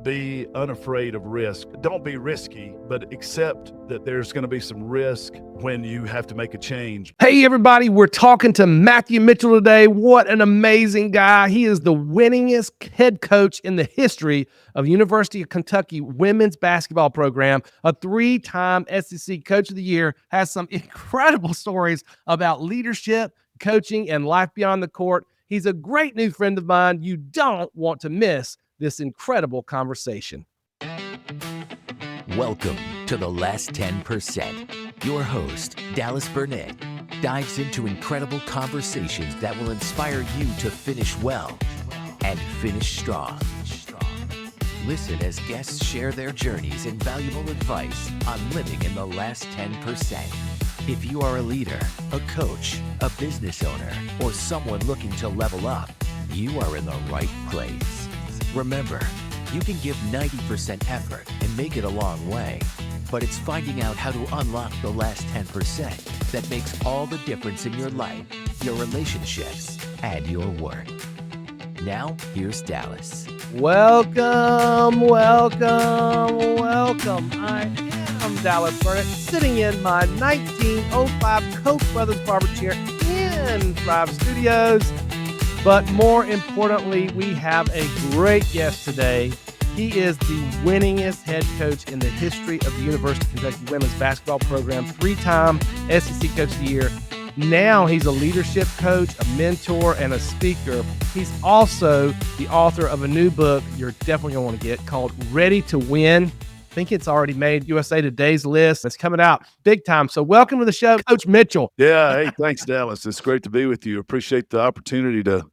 be unafraid of risk. Don't be risky, but accept that there's going to be some risk when you have to make a change. Hey, everybody. We're talking to Matthew Mitchell today. What an amazing guy. He is the winningest head coach in the history of University of Kentucky women's basketball program, a three-time SEC Coach of the Year, has some incredible stories about leadership, coaching, and life beyond the court. He's a great new friend of mine. You don't want to miss this incredible conversation. Welcome to The Last 10%. Your host, Dallas Burnett, dives into incredible conversations that will inspire you to finish well and finish strong. Listen as guests share their journeys and valuable advice on living in the last 10%. If you are a leader, a coach, a business owner, or someone looking to level up, you are in the right place. Remember, you can give 90% effort and make it a long way, but it's finding out how to unlock the last 10% that makes all the difference in your life, your relationships, and your work. Now, here's Dallas. Welcome. I am Dallas Burnett, sitting in my 1905 Koch brothers barber chair in Thrive Studios. But more importantly, we have a great guest today. He is the winningest head coach in the history of the University of Kentucky women's basketball program, three-time SEC Coach of the Year. Now he's a leadership coach, a mentor, and a speaker. He's also the author of a new book you're definitely going to want to get called Ready to Win. I think it's already made USA Today's list. It's coming out big time. So welcome to the show, Coach Mitchell. Yeah. Hey, thanks, Dallas. It's great to be with you. Appreciate the opportunity to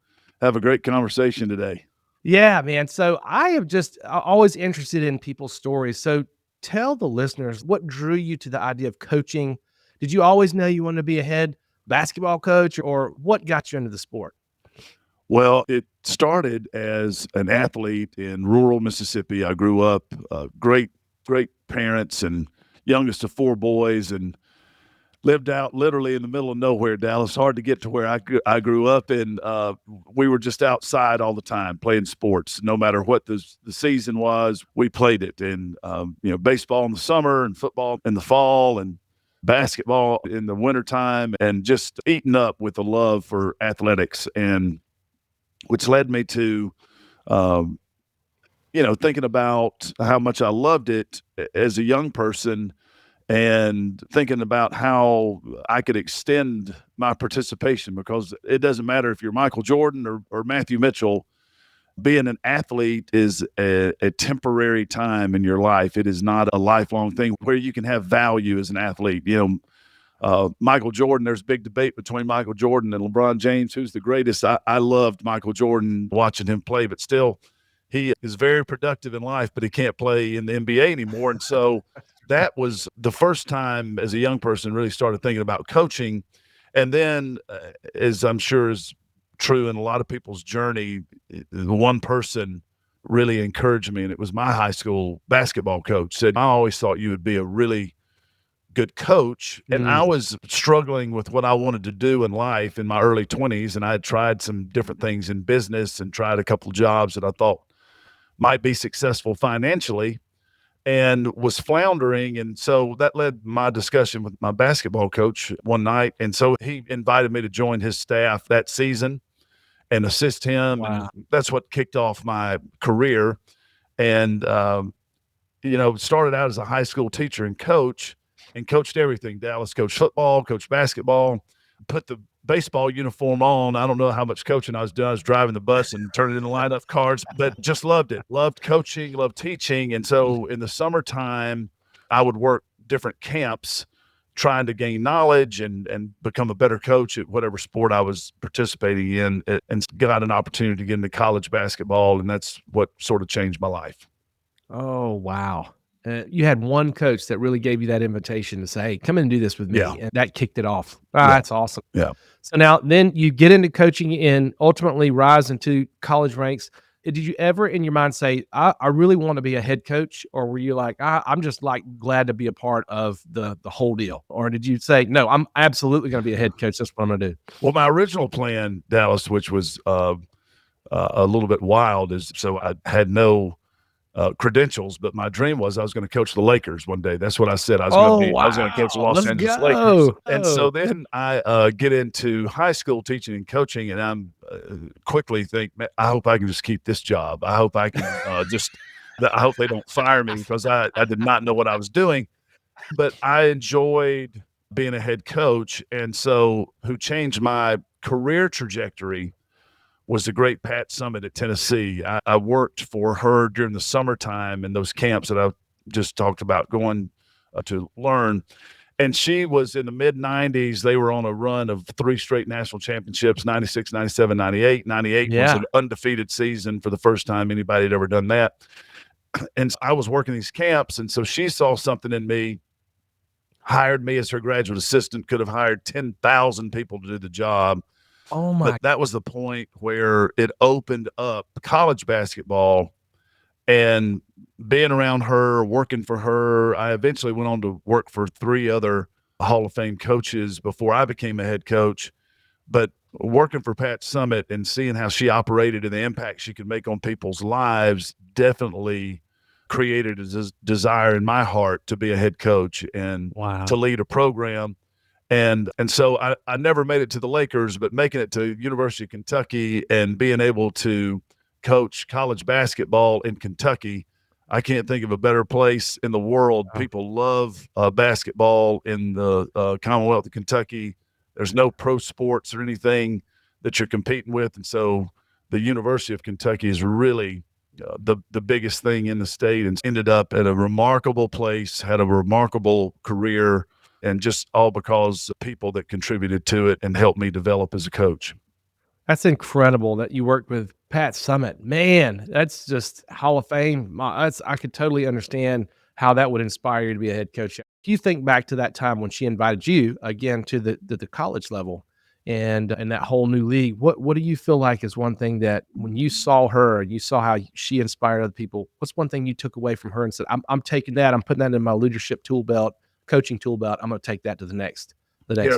have a great conversation today. Yeah, man. So I am just always interested in people's stories. So tell the listeners, what drew you to the idea of coaching? Did you always know you wanted to be a head basketball coach, or what got you into the sport? Well, it started as an athlete in rural Mississippi. I grew up, great parents and youngest of four boys, and lived out literally in the middle of nowhere, Dallas. Hard to get to where I grew up, and we were just outside all the time playing sports. No matter what the season was, we played it. And baseball in the summer and football in the fall and basketball in the wintertime, and just eaten up with a love for athletics, and which led me to thinking about how much I loved it as a young person, and thinking about how I could extend my participation, because it doesn't matter if you're Michael Jordan or Matthew Mitchell. Being an athlete is a temporary time in your life. It is not a lifelong thing where you can have value as an athlete. Michael Jordan, there's a big debate between Michael Jordan and LeBron James, who's the greatest. I loved Michael Jordan, watching him play, but still he is very productive in life, but he can't play in the NBA anymore. And so that was the first time as a young person really started thinking about coaching. And then, as I'm sure is true in a lot of people's journey, the one person really encouraged me, and it was my high school basketball coach. Said, I always thought you would be a really good coach. And I was struggling with what I wanted to do in life in my early 20s, and I had tried some different things in business and tried a couple of jobs that I thought might be successful financially, and was floundering. And so that led my discussion with my basketball coach one night. And so he invited me to join his staff that season and assist him. Wow. And that's what kicked off my career. And, started out as a high school teacher and coach, and coached everything. Dallas coached football, coached basketball, put the baseball uniform on. I don't know how much coaching I was doing. I was driving the bus and turning in the lineup cards, but just loved it. Loved coaching, loved teaching. And so in the summertime, I would work different camps trying to gain knowledge and become a better coach at whatever sport I was participating in, and got an opportunity to get into college basketball. And that's what sort of changed my life. Oh, wow. You had one coach that really gave you that invitation to say, hey, come in and do this with me. Yeah. And that kicked it off. Yeah. That's awesome. Yeah. So now then you get into coaching and ultimately rise into college ranks. Did you ever in your mind say, I really want to be a head coach? Or were you like, I'm just like glad to be a part of the whole deal? Or did you say, no, I'm absolutely going to be a head coach. That's what I'm going to do? Well, my original plan, Dallas, which was a little bit wild, is so I had no credentials, but my dream was I was going to coach the Lakers one day. That's what I said. I was going to Oh, be. I was going to coach the wow. Los Let's Angeles Lakers. go. And so then I get into high school teaching and coaching, and I'm quickly think, man, I hope I can just keep this job. I hope I can I hope they don't fire me because I did not know what I was doing. But I enjoyed being a head coach, and so who changed my career trajectory was the great Pat Summitt at Tennessee. I worked for her during the summertime in those camps that I just talked about going to learn. And she was in the mid 90s. They were on a run of 3 straight national championships, 96, 97, 98. 98 was Yeah. an undefeated season for the first time anybody had ever done that. And I was working these camps. And so she saw something in me, hired me as her graduate assistant, could have hired 10,000 people to do the job. Oh, my. But that was the point where it opened up college basketball. And being around her, working for her, I eventually went on to work for 3 other Hall of Fame coaches before I became a head coach. But working for Pat Summitt and seeing how she operated and the impact she could make on people's lives definitely created a desire in my heart to be a head coach and to lead a program. And so I never made it to the Lakers, but making it to University of Kentucky and being able to coach college basketball in Kentucky, I can't think of a better place in the world. People love basketball in the Commonwealth of Kentucky. There's no pro sports or anything that you're competing with. And so the University of Kentucky is really the biggest thing in the state, and ended up at a remarkable place, had a remarkable career, and just all because of people that contributed to it and helped me develop as a coach. That's incredible that you worked with Pat Summitt. Man, that's just Hall of Fame. I could totally understand how that would inspire you to be a head coach. If you think back to that time when she invited you again to the college level and that whole new league, what do you feel like is one thing that when you saw her and you saw how she inspired other people, what's one thing you took away from her and said, I'm taking that, I'm putting that in my leadership tool belt, coaching tool belt, I'm going to take that to the next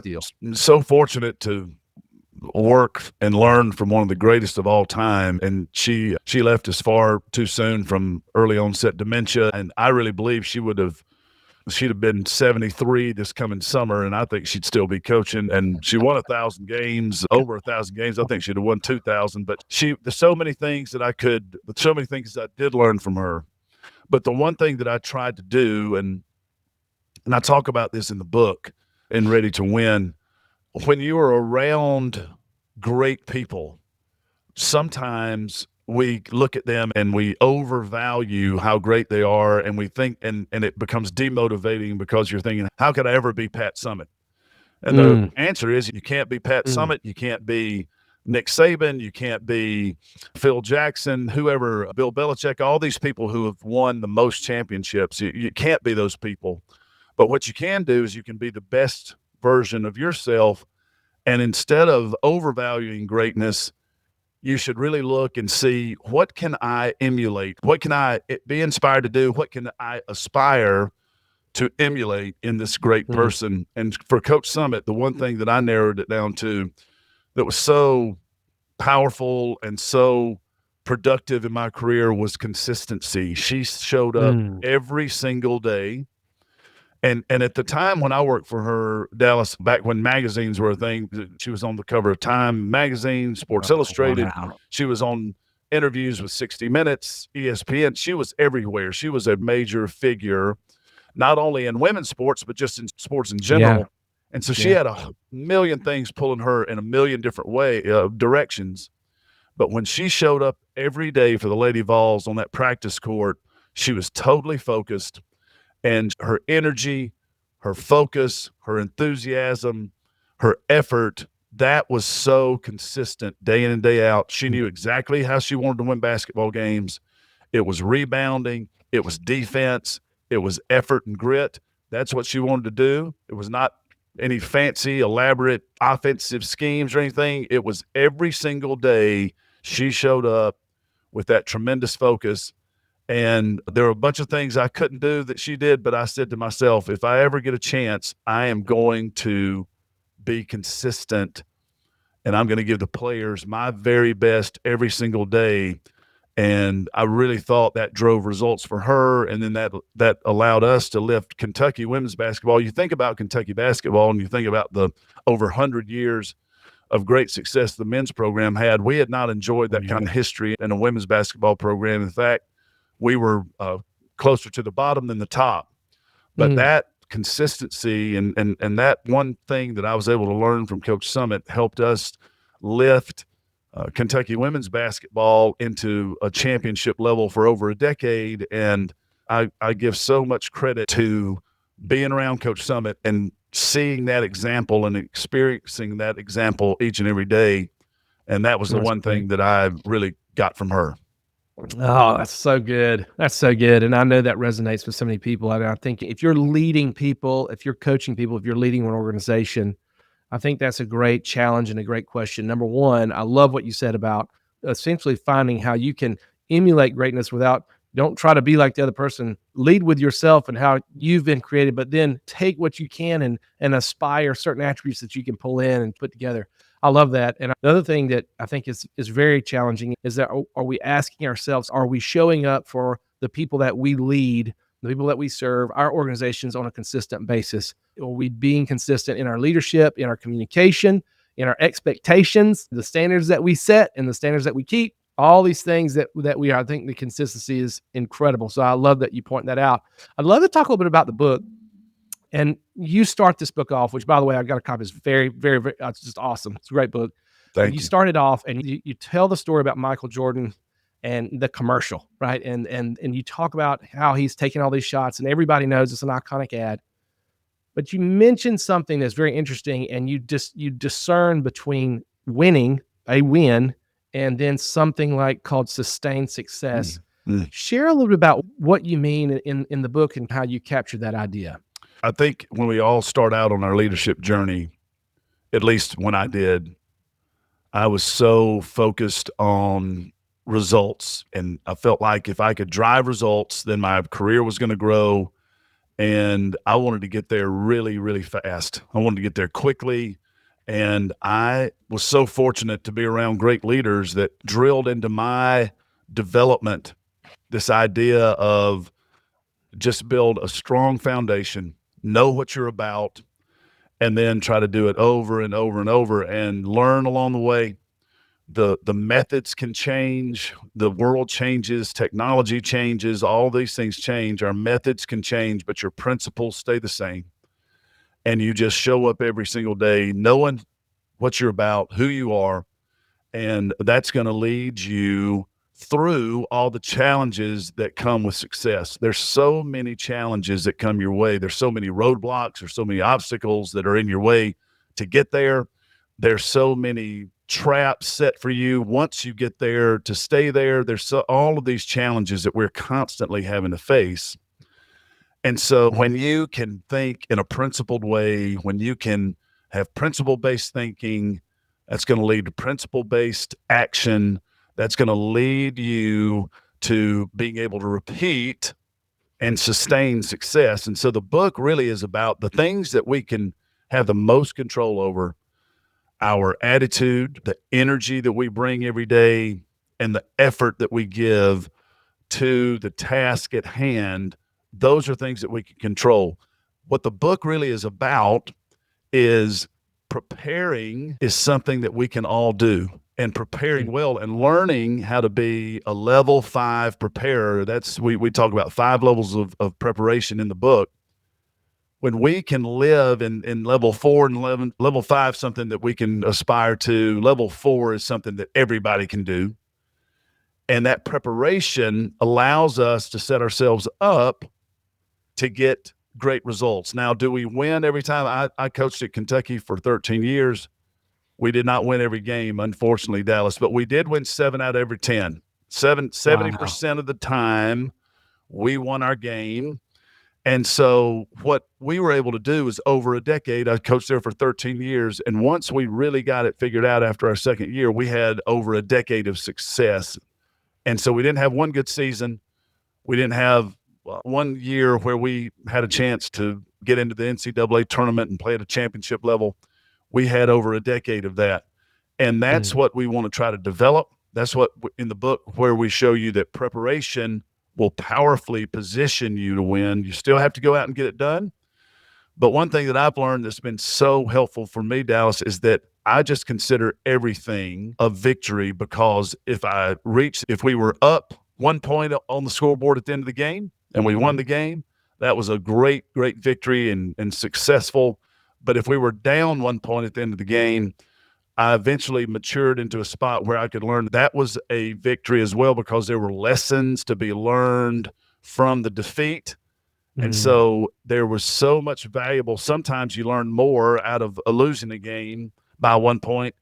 deal. So fortunate to work and learn from one of the greatest of all time. And she left us far too soon from early onset dementia. And I really believe she'd have been 73 this coming summer, and I think she'd still be coaching. And she won 1,000 games, over 1,000 games. I think she'd have won 2,000. But there's so many things that I did learn from her. But the one thing that I tried to do, and I talk about this in the book, in Ready to Win, when you are around great people, sometimes we look at them and we overvalue how great they are, and we think, and it becomes demotivating because you're thinking, how could I ever be Pat Summitt? And the answer is you can't be Pat Summitt, you can't be Nick Saban, you can't be Phil Jackson, whoever, Bill Belichick, all these people who have won the most championships. You can't be those people. But what you can do is you can be the best version of yourself. And instead of overvaluing greatness, you should really look and see, what can I emulate? What can I be inspired to do? What can I aspire to emulate in this great person? And for Coach Summitt, the one thing that I narrowed it down to that was so powerful and so productive in my career was consistency. She showed up every single day. And at the time when I worked for her, Dallas, back when magazines were a thing, she was on the cover of Time magazine, Sports Illustrated. Wow. She was on interviews with 60 Minutes, ESPN. She was everywhere. She was a major figure, not only in women's sports, but just in sports in general. Yeah. And so she had a million things pulling her in a million different directions. But when she showed up every day for the Lady Vols on that practice court, she was totally focused. And her energy, her focus, her enthusiasm, her effort, that was so consistent day in and day out. She knew exactly how she wanted to win basketball games. It was rebounding. It was defense. It was effort and grit. That's what she wanted to do. It was not any fancy, elaborate offensive schemes or anything. It was every single day she showed up with that tremendous focus. And there were a bunch of things I couldn't do that she did, but I said to myself, if I ever get a chance, I am going to be consistent, and I'm going to give the players my very best every single day. And I really thought that drove results for her. And then that allowed us to lift Kentucky women's basketball. You think about Kentucky basketball and you think about the over 100 years of great success the men's program had. We had not enjoyed that kind of history in a women's basketball program. In fact, we were closer to the bottom than the top. But that consistency and that one thing that I was able to learn from Coach Summitt helped us lift Kentucky women's basketball into a championship level for over a decade. And I give so much credit to being around Coach Summitt and seeing that example and experiencing that example each and every day. And that was the one thing that I really got from her. Oh, that's so good. That's so good. And I know that resonates with so many people. I think if you're leading people, if you're coaching people, if you're leading an organization, I think that's a great challenge and a great question. Number one, I love what you said about essentially finding how you can emulate greatness don't try to be like the other person. Lead with yourself and how you've been created, but then take what you can and aspire certain attributes that you can pull in and put together. I love that. And the other thing that I think is very challenging is that are we asking ourselves, are we showing up for the people that we lead, the people that we serve, our organizations on a consistent basis? Are we being consistent in our leadership, in our communication, in our expectations, the standards that we set and the standards that we keep? All these things that we are. I think the consistency is incredible. So I love that you point that out. I'd love to talk a little bit about the book. And you start this book off, which, by the way, I've got a copy. It's very, very, very, it's just awesome. It's a great book. Thank you. Start it off and you tell the story about Michael Jordan and the commercial, right? And you talk about how he's taking all these shots and everybody knows it's an iconic ad. But you mentioned something that's very interesting, and you discern between winning, a win, and then something called sustained success. Share a little bit about what you mean in the book and how you captured that idea. I think when we all start out on our leadership journey, at least when I did, I was so focused on results. And I felt like if I could drive results, then my career was going to grow. And I wanted to get there really, really fast. I wanted to get there quickly. And I was so fortunate to be around great leaders that drilled into my development this idea of just build a strong foundation, know what you're about, and then try to do it over and over and over and learn along the way. The methods can change, the world changes, technology changes, all these things change. Our methods can change, but your principles stay the same. And you just show up every single day knowing what you're about, who you are, and that's going to lead you through all the challenges that come with success. There's so many challenges that come your way. There's so many roadblocks. There's so many obstacles that are in your way to get there. There's so many traps set for you once you get there to stay there. There's all of these challenges that we're constantly having to face. And so when you can think in a principled way, when you can have principle-based thinking, that's going to lead to principle-based action. That's going to lead you to being able to repeat and sustain success. And so the book really is about the things that we can have the most control over: our attitude, the energy that we bring every day, and the effort that we give to the task at hand. Those are things that we can control. What the book really is about is preparing is something that we can all do, and preparing well and learning how to be a level 5 preparer. That's, we talk about 5 levels of preparation in the book. When we can live in level 4 and level 5, something that we can aspire to, level 4 is something that everybody can do. And that preparation allows us to set ourselves up to get great results. Now, do we win every time? I coached at Kentucky for 13 years. We did not win every game, unfortunately, Dallas, but we did win 7 out of every 10. 70% of the time we won our game. And so what we were able to do is, over a decade, I coached there for 13 years. And once we really got it figured out after our second year, we had over a decade of success. And so we didn't have one good season. We didn't have one year where we had a chance to get into the NCAA tournament and play at a championship level. We had over a decade of that. And that's what we want to try to develop. That's what in the book where we show you that preparation will powerfully position you to win. You still have to go out and get it done. But one thing that I've learned that's been so helpful for me, Dallas, is that I just consider everything a victory, because if we were up 1 point on the scoreboard at the end of the game and we won the game, that was a great, great victory and successful. But if we were down 1 point at the end of the game, I eventually matured into a spot where I could learn that was a victory as well, because there were lessons to be learned from the defeat. And so there was so much valuable. Sometimes you learn more out of losing a game by 1 point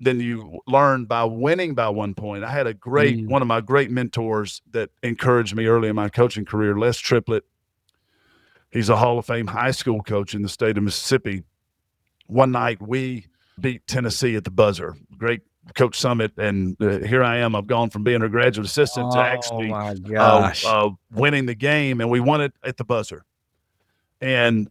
than you learn by winning by 1 point. I had one of my great mentors that encouraged me early in my coaching career, Les Triplett. He's a Hall of Fame high school coach in the state of Mississippi. One night we beat Tennessee at the buzzer. Great Coach Summitt, and here I am. I've gone from being a graduate assistant to actually winning the game, and we won it at the buzzer. And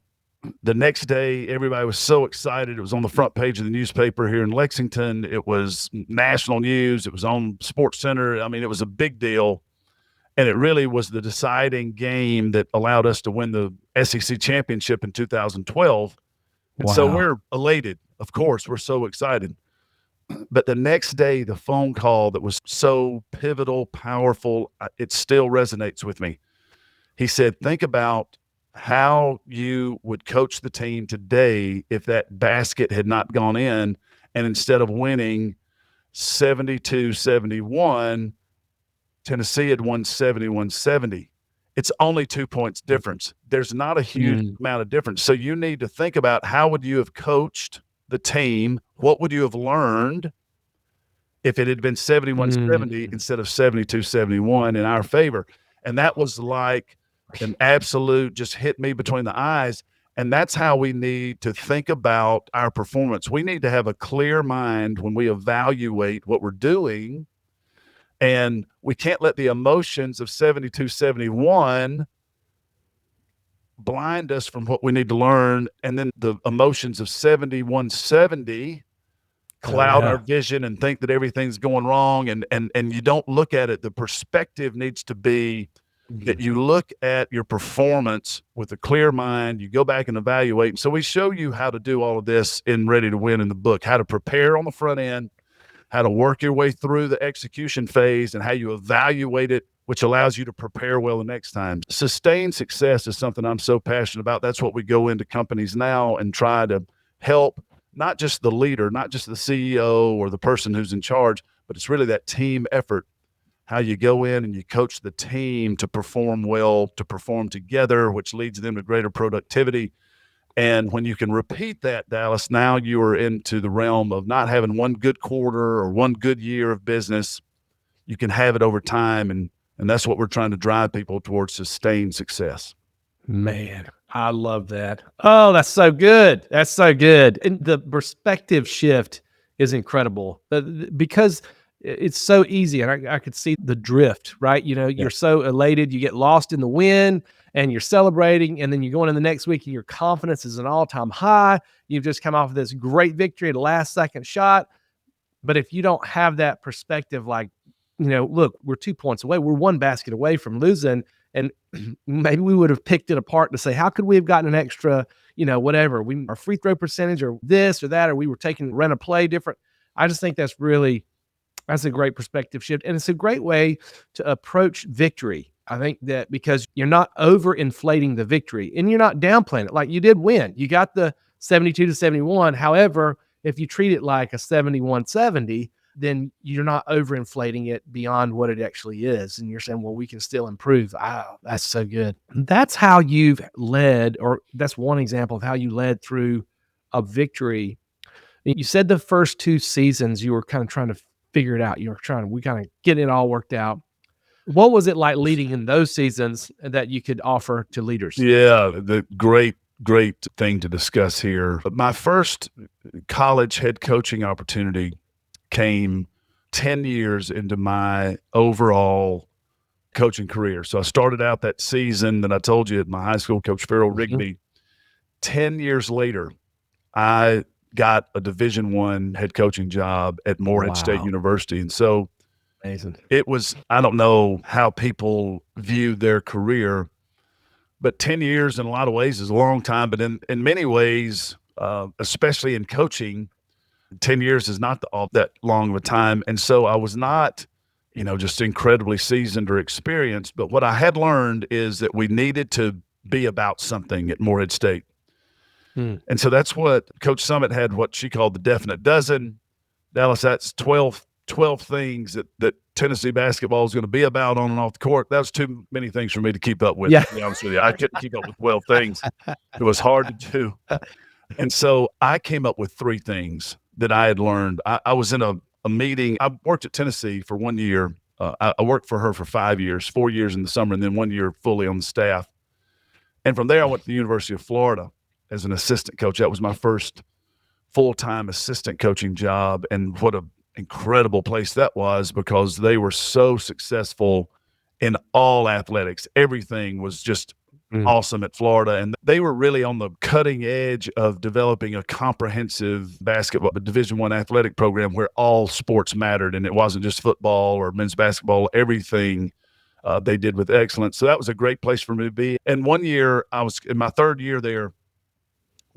the next day, everybody was so excited. It was on the front page of the newspaper here in Lexington. It was national news. It was on Sports Center. I mean, it was a big deal. And it really was the deciding game that allowed us to win the SEC championship in 2012. And so we're elated. Of course, we're so excited. But the next day, the phone call that was so pivotal, powerful, it still resonates with me. He said, think about how you would coach the team today if that basket had not gone in, and instead of winning 72-71, Tennessee had won 71-70. It's only 2 points difference. There's not a huge amount of difference. So you need to think about, how would you have coached the team? What would you have learned if it had been 71-70 instead of 72-71 in our favor? And that was like an absolute, just hit me between the eyes. And that's how we need to think about our performance. We need to have a clear mind when we evaluate what we're doing. And we can't let the emotions of 72-71 blind us from what we need to learn. And then the emotions of 71-70 cloud our vision and think that everything's going wrong. And you don't look at it. The perspective needs to be that you look at your performance with a clear mind. You go back and evaluate. And so we show you how to do all of this in Ready to Win in the book, how to prepare on the front end, how to work your way through the execution phase, and how you evaluate it, which allows you to prepare well the next time. Sustained success is something I'm so passionate about. That's what we go into companies now and try to help, not just the leader, not just the CEO or the person who's in charge, but it's really that team effort, how you go in and you coach the team to perform well, to perform together, which leads them to greater productivity. And when you can repeat that, Dallas, now you are into the realm of not having one good quarter or one good year of business. You can have it over time. And that's what we're trying to drive people towards, sustained success. Man, I love that. Oh, that's so good. That's so good. And the perspective shift is incredible because it's so easy. And I could see the drift, right? You know, you're so elated, you get lost in the win and you're celebrating. And then you go into the next week and your confidence is an all-time high. You've just come off of this great victory at a last second shot. But if you don't have that perspective, like, you know, look, we're 2 points away. We're one basket away from losing. And maybe we would have picked it apart to say, how could we have gotten an extra, you know, whatever, our free throw percentage or this or that, or we were run a play different. I just think that's a great perspective shift. And it's a great way to approach victory. I think that because you're not overinflating the victory and you're not downplaying it. Like, you did win. You got the 72-71. However, if you treat it like a 71-70, then you're not overinflating it beyond what it actually is. And you're saying, well, we can still improve. Oh, that's so good. That's how you've led, or that's one example of how you led through a victory. You said the first 2 seasons you were kind of trying to figure it out. We kind of get it all worked out. What was it like leading in those seasons that you could offer to leaders? Yeah, the great thing to discuss here. My first college head coaching opportunity came 10 years into my overall coaching career. So I started out that season that I told you at my high school, Coach Farrell Rigby. 10 years later, I got a Division I head coaching job at Morehead State University. And so Amazing. It was, I don't know how people view their career, but 10 years in a lot of ways is a long time. But in many ways, especially in coaching, 10 years is not all that long of a time. And so I was not, just incredibly seasoned or experienced. But what I had learned is that we needed to be about something at Morehead State. And so that's what Coach Summitt had, what she called the definite dozen. Dallas, that's 12 things that Tennessee basketball is going to be about on and off the court. That was too many things for me to keep up with, Yeah. to be honest with you. I couldn't keep up with 12 things. It was hard to do. And so I came up with 3 things that I had learned. I was in a meeting. I worked at Tennessee for 1 year. I worked for her for 5 years, 4 years in the summer, and then 1 year fully on the staff. And from there, I went to the University of Florida as an assistant coach. That was my first full-time assistant coaching job. And what an incredible place that was, because they were so successful in all athletics. Everything was just awesome at Florida. And they were really on the cutting edge of developing a comprehensive basketball, Division I athletic program where all sports mattered. And it wasn't just football or men's basketball, everything they did with excellence. So that was a great place for me to be. And 1 year, I was in my 3rd year there,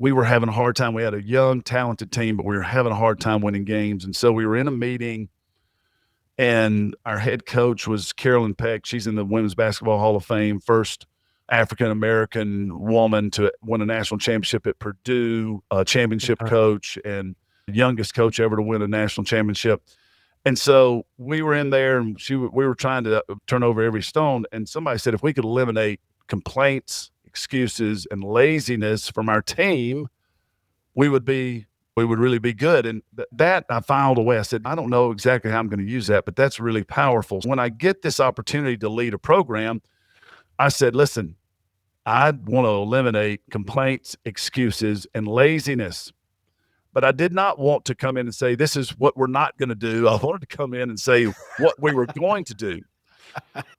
we were having a hard time. We had a young, talented team, but we were having a hard time winning games. And so we were in a meeting, and our head coach was Carolyn Peck. She's in the Women's Basketball Hall of Fame, first African-American woman to win a national championship at Purdue, a championship coach, and the youngest coach ever to win a national championship. And so we were in there, and we were trying to turn over every stone. And somebody said, if we could eliminate complaints, excuses, and laziness from our team, we would really be good. And that I filed away. I said, I don't know exactly how I'm going to use that, but that's really powerful. When I get this opportunity to lead a program, I said, listen, I want to eliminate complaints, excuses, and laziness. But I did not want to come in and say, this is what we're not going to do. I wanted to come in and say what we were going to do.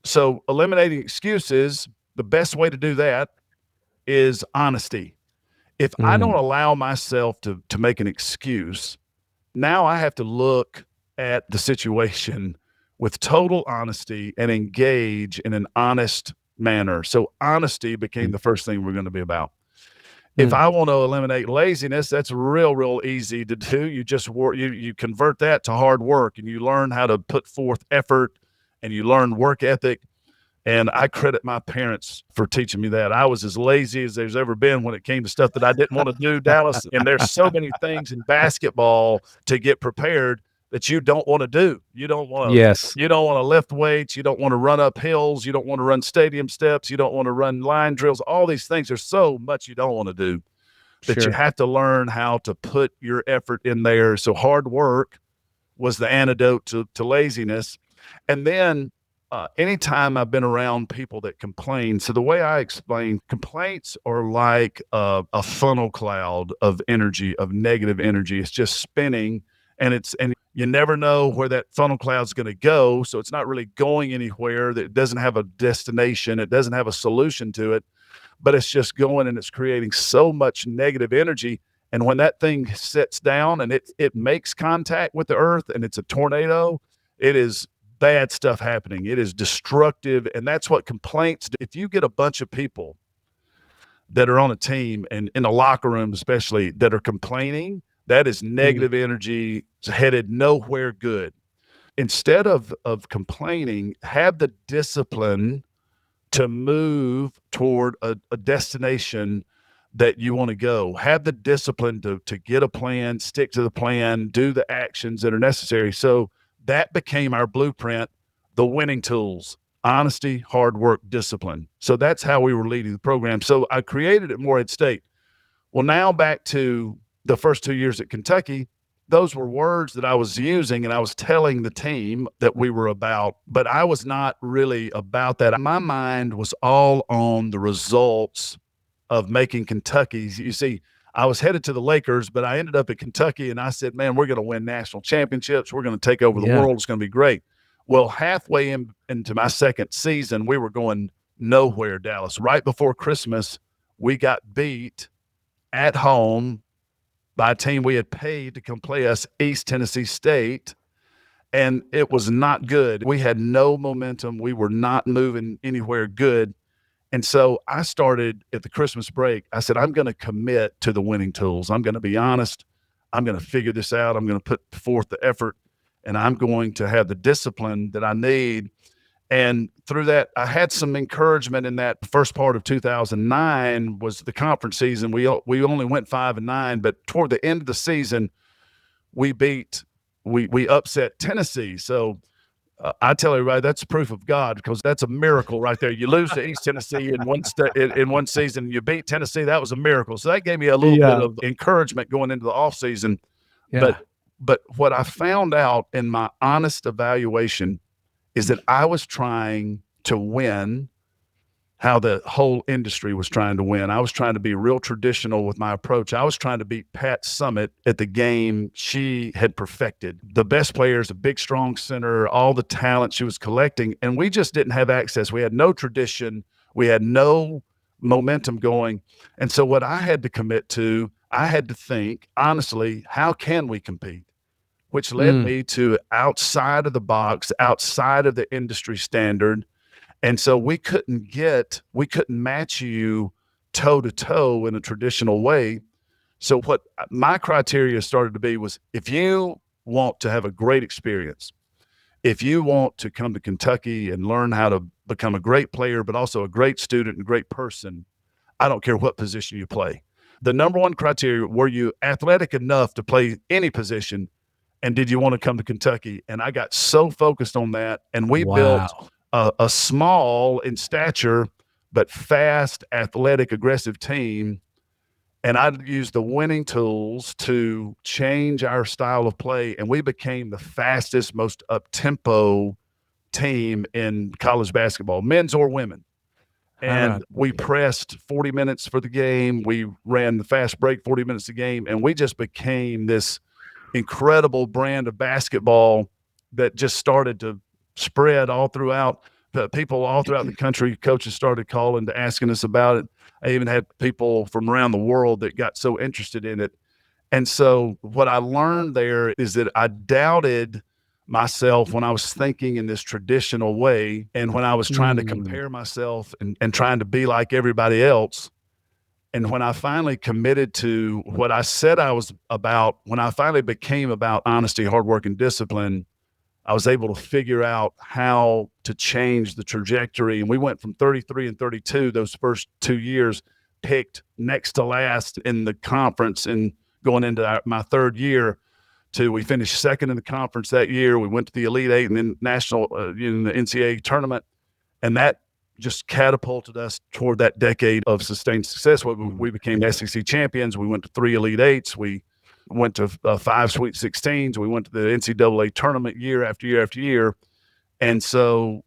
So eliminating excuses, the best way to do that is honesty. If I don't allow myself to make an excuse, now I have to look at the situation with total honesty and engage in an honest manner. So honesty became the first thing we're going to be about. If I want to eliminate laziness, that's real easy to do. You just you convert that to hard work, and you learn how to put forth effort, and you learn work ethic. And I credit my parents for teaching me that. I was as lazy as there's ever been when it came to stuff that I didn't want to do, Dallas. And there's so many things in basketball to get prepared that you don't want to do. You don't want to lift weights. You don't want to run up hills. You don't want to run stadium steps. You don't want to run line drills. All these things. There's so much you don't want to do that you have to learn how to put your effort in there. So hard work was the antidote to laziness. And then anytime I've been around people that complain, so the way I explain, complaints are like a funnel cloud of energy, of negative energy. It's just spinning, and you never know where that funnel cloud is going to go. So it's not really going anywhere. It doesn't have a destination. It doesn't have a solution to it, but it's just going, and it's creating so much negative energy. And when that thing sits down and it makes contact with the earth, and it's a tornado, it is bad stuff happening. It is destructive. And that's what complaints do. If you get a bunch of people that are on a team, and in a locker room especially, that are complaining, that is negative energy. It's headed nowhere good. Instead of complaining, have the discipline to move toward a destination that you want to go. Have the discipline to get a plan, stick to the plan, do the actions that are necessary. So that became our blueprint, the winning tools: honesty, hard work, discipline. So that's how we were leading the program. So I created it at Morehead State. Well, now back to the first 2 years at Kentucky, those were words that I was using, and I was telling the team that we were about, but I was not really about that. My mind was all on the results of making Kentucky. You see, I was headed to the Lakers, but I ended up at Kentucky, and I said, man, we're going to win national championships. We're going to take over the world. It's going to be great. Well, halfway into my second season, we were going nowhere, Dallas. Right before Christmas, we got beat at home by a team we had paid to come play us, East Tennessee State. and it was not good. We had no momentum. We were not moving anywhere good. And so I started at the Christmas break. I said, I'm going to commit to the winning tools. I'm going to be honest. I'm going to figure this out. I'm going to put forth the effort, and I'm going to have the discipline that I need. And through that, I had some encouragement in that first part of 2009 was the conference season. We only went 5-9, but toward the end of the season, we upset Tennessee. So I tell everybody that's proof of God, because that's a miracle right there. You lose to East Tennessee in one season, you beat Tennessee. That was a miracle. So that gave me a little bit of encouragement going into the offseason. Yeah. But what I found out in my honest evaluation is that I was trying to win how the whole industry was trying to win. I was trying to be real traditional with my approach. I was trying to beat Pat Summitt at the game she had perfected. The best players, a big, strong center, all the talent she was collecting, and we just didn't have access. We had no tradition. We had no momentum going. And so what I had to commit to, I had to think, honestly, how can we compete? Which led me to outside of the box, outside of the industry standard. And so we couldn't match you toe to toe in a traditional way. So what my criteria started to be was, if you want to have a great experience, if you want to come to Kentucky and learn how to become a great player, but also a great student and great person, I don't care what position you play. The number one criteria, were you athletic enough to play any position? And did you want to come to Kentucky? And I got so focused on that. And we built a small in stature, but fast, athletic, aggressive team. And I used the winning tools to change our style of play. And we became the fastest, most up-tempo team in college basketball, men's or women. And we pressed 40 minutes for the game. We ran the fast break 40 minutes a game. And we just became this incredible brand of basketball that just started to spread all throughout. People all throughout the country, coaches started calling to asking us about it. I even had people from around the world that got so interested in it. And so what I learned there is that I doubted myself when I was thinking in this traditional way, and when I was trying to compare myself and trying to be like everybody else. And when I finally committed to what I said I was about, when I finally became about honesty, hard work, and discipline, I was able to figure out how to change the trajectory. And we went from 33 and 32 those first 2 years, picked next to last in the conference, and going into my third year, to we finished second in the conference that year. We went to the Elite Eight and then national in the NCAA tournament. And that just catapulted us toward that decade of sustained success. We became SEC champions. We went to 3 Elite Eights. We went to 5 Sweet 16s. We went to the NCAA tournament year after year after year. And so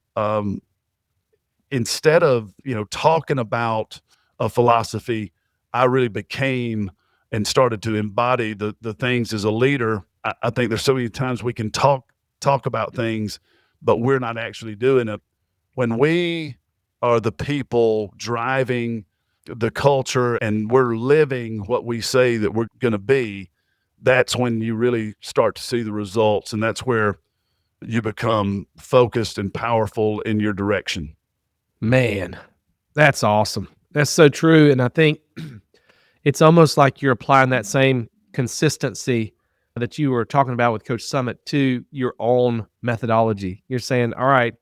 instead of, talking about a philosophy, I really became and started to embody the things as a leader. I think there's so many times we can talk about things, but we're not actually doing it. When we are the people driving the culture and we're living what we say that we're going to be, that's when you really start to see the results. And that's where you become focused and powerful in your direction. Man, that's awesome. That's so true. And I think it's almost like you're applying that same consistency that you were talking about with Coach Summitt to your own methodology. You're saying, all right,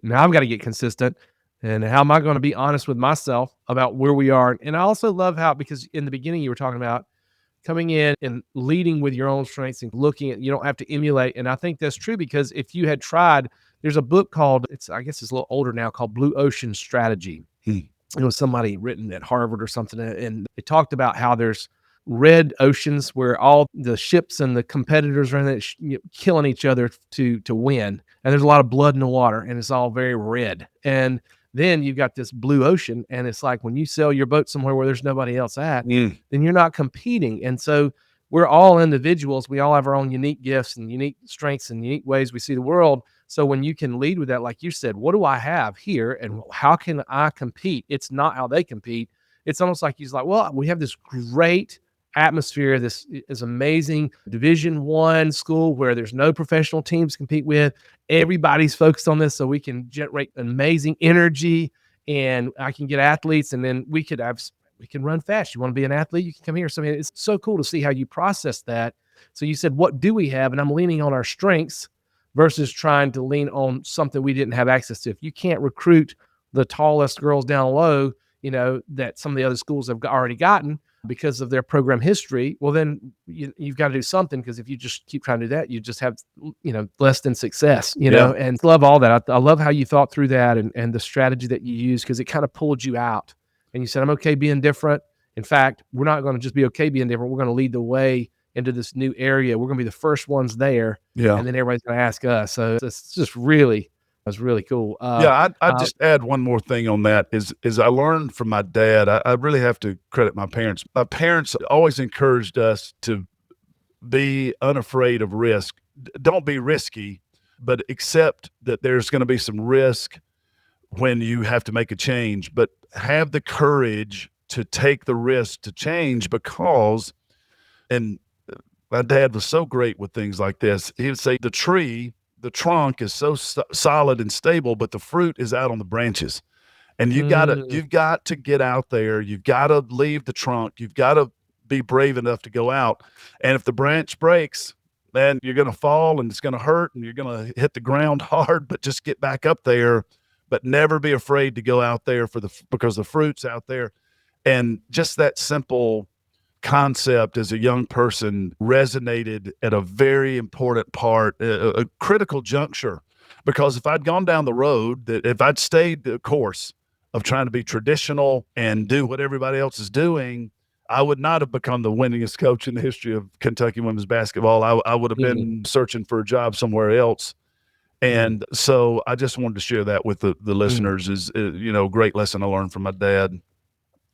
now I've got to get consistent. And how am I going to be honest with myself about where we are? And I also love how, because in the beginning you were talking about coming in and leading with your own strengths and looking at, you don't have to emulate. And I think that's true, because if you had tried, there's a book called, I guess it's a little older now, called Blue Ocean Strategy. It was somebody written at Harvard or something. And they talked about how there's red oceans where all the ships and the competitors are in it, killing each other to win. And there's a lot of blood in the water, and it's all very red. And then you've got this blue ocean, and it's like when you sail your boat somewhere where there's nobody else at, then you're not competing. And so we're all individuals. We all have our own unique gifts and unique strengths and unique ways we see the world. So when you can lead with that, like you said, what do I have here and how can I compete? It's not how they compete. It's almost like he's like, well, we have this great atmosphere. This is amazing Division I school where there's no professional teams to compete with. Everybody's focused on this so we can generate amazing energy, and I can get athletes, and then we can run fast. You want to be an athlete? You can come here. So, I mean, it's so cool to see how you process that. So you said, what do we have? And I'm leaning on our strengths versus trying to lean on something we didn't have access to. If you can't recruit the tallest girls down low, that some of the other schools have already gotten because of their program history, well, then you've got to do something, because if you just keep trying to do that, you just have, less than success, Yeah. and love all that. I love how you thought through that and the strategy that you used, because it kind of pulled you out and you said, I'm okay being different. In fact, we're not going to just be okay being different. We're going to lead the way into this new area. We're going to be the first ones there. Yeah. And then everybody's going to ask us. So it's just really, that's really cool. I'd just add one more thing on that is I learned from my dad. I really have to credit my parents. My parents always encouraged us to be unafraid of risk. Don't be risky, but accept that there's going to be some risk when you have to make a change, but have the courage to take the risk to change, because, and my dad was so great with things like this. He would say, the trunk is so solid and stable, but the fruit is out on the branches. And you've got to get out there. You've got to leave the trunk. You've got to be brave enough to go out. And if the branch breaks, then you're going to fall and it's going to hurt and you're going to hit the ground hard, but just get back up there. But never be afraid to go out there because the fruit's out there. And just that simple concept as a young person resonated at a very important part, a critical juncture. Because if I'd gone down the road, that if I'd stayed the course of trying to be traditional and do what everybody else is doing, I would not have become the winningest coach in the history of Kentucky women's basketball. I would have been searching for a job somewhere else. And so I just wanted to share that with the listeners is, great lesson I learned from my dad.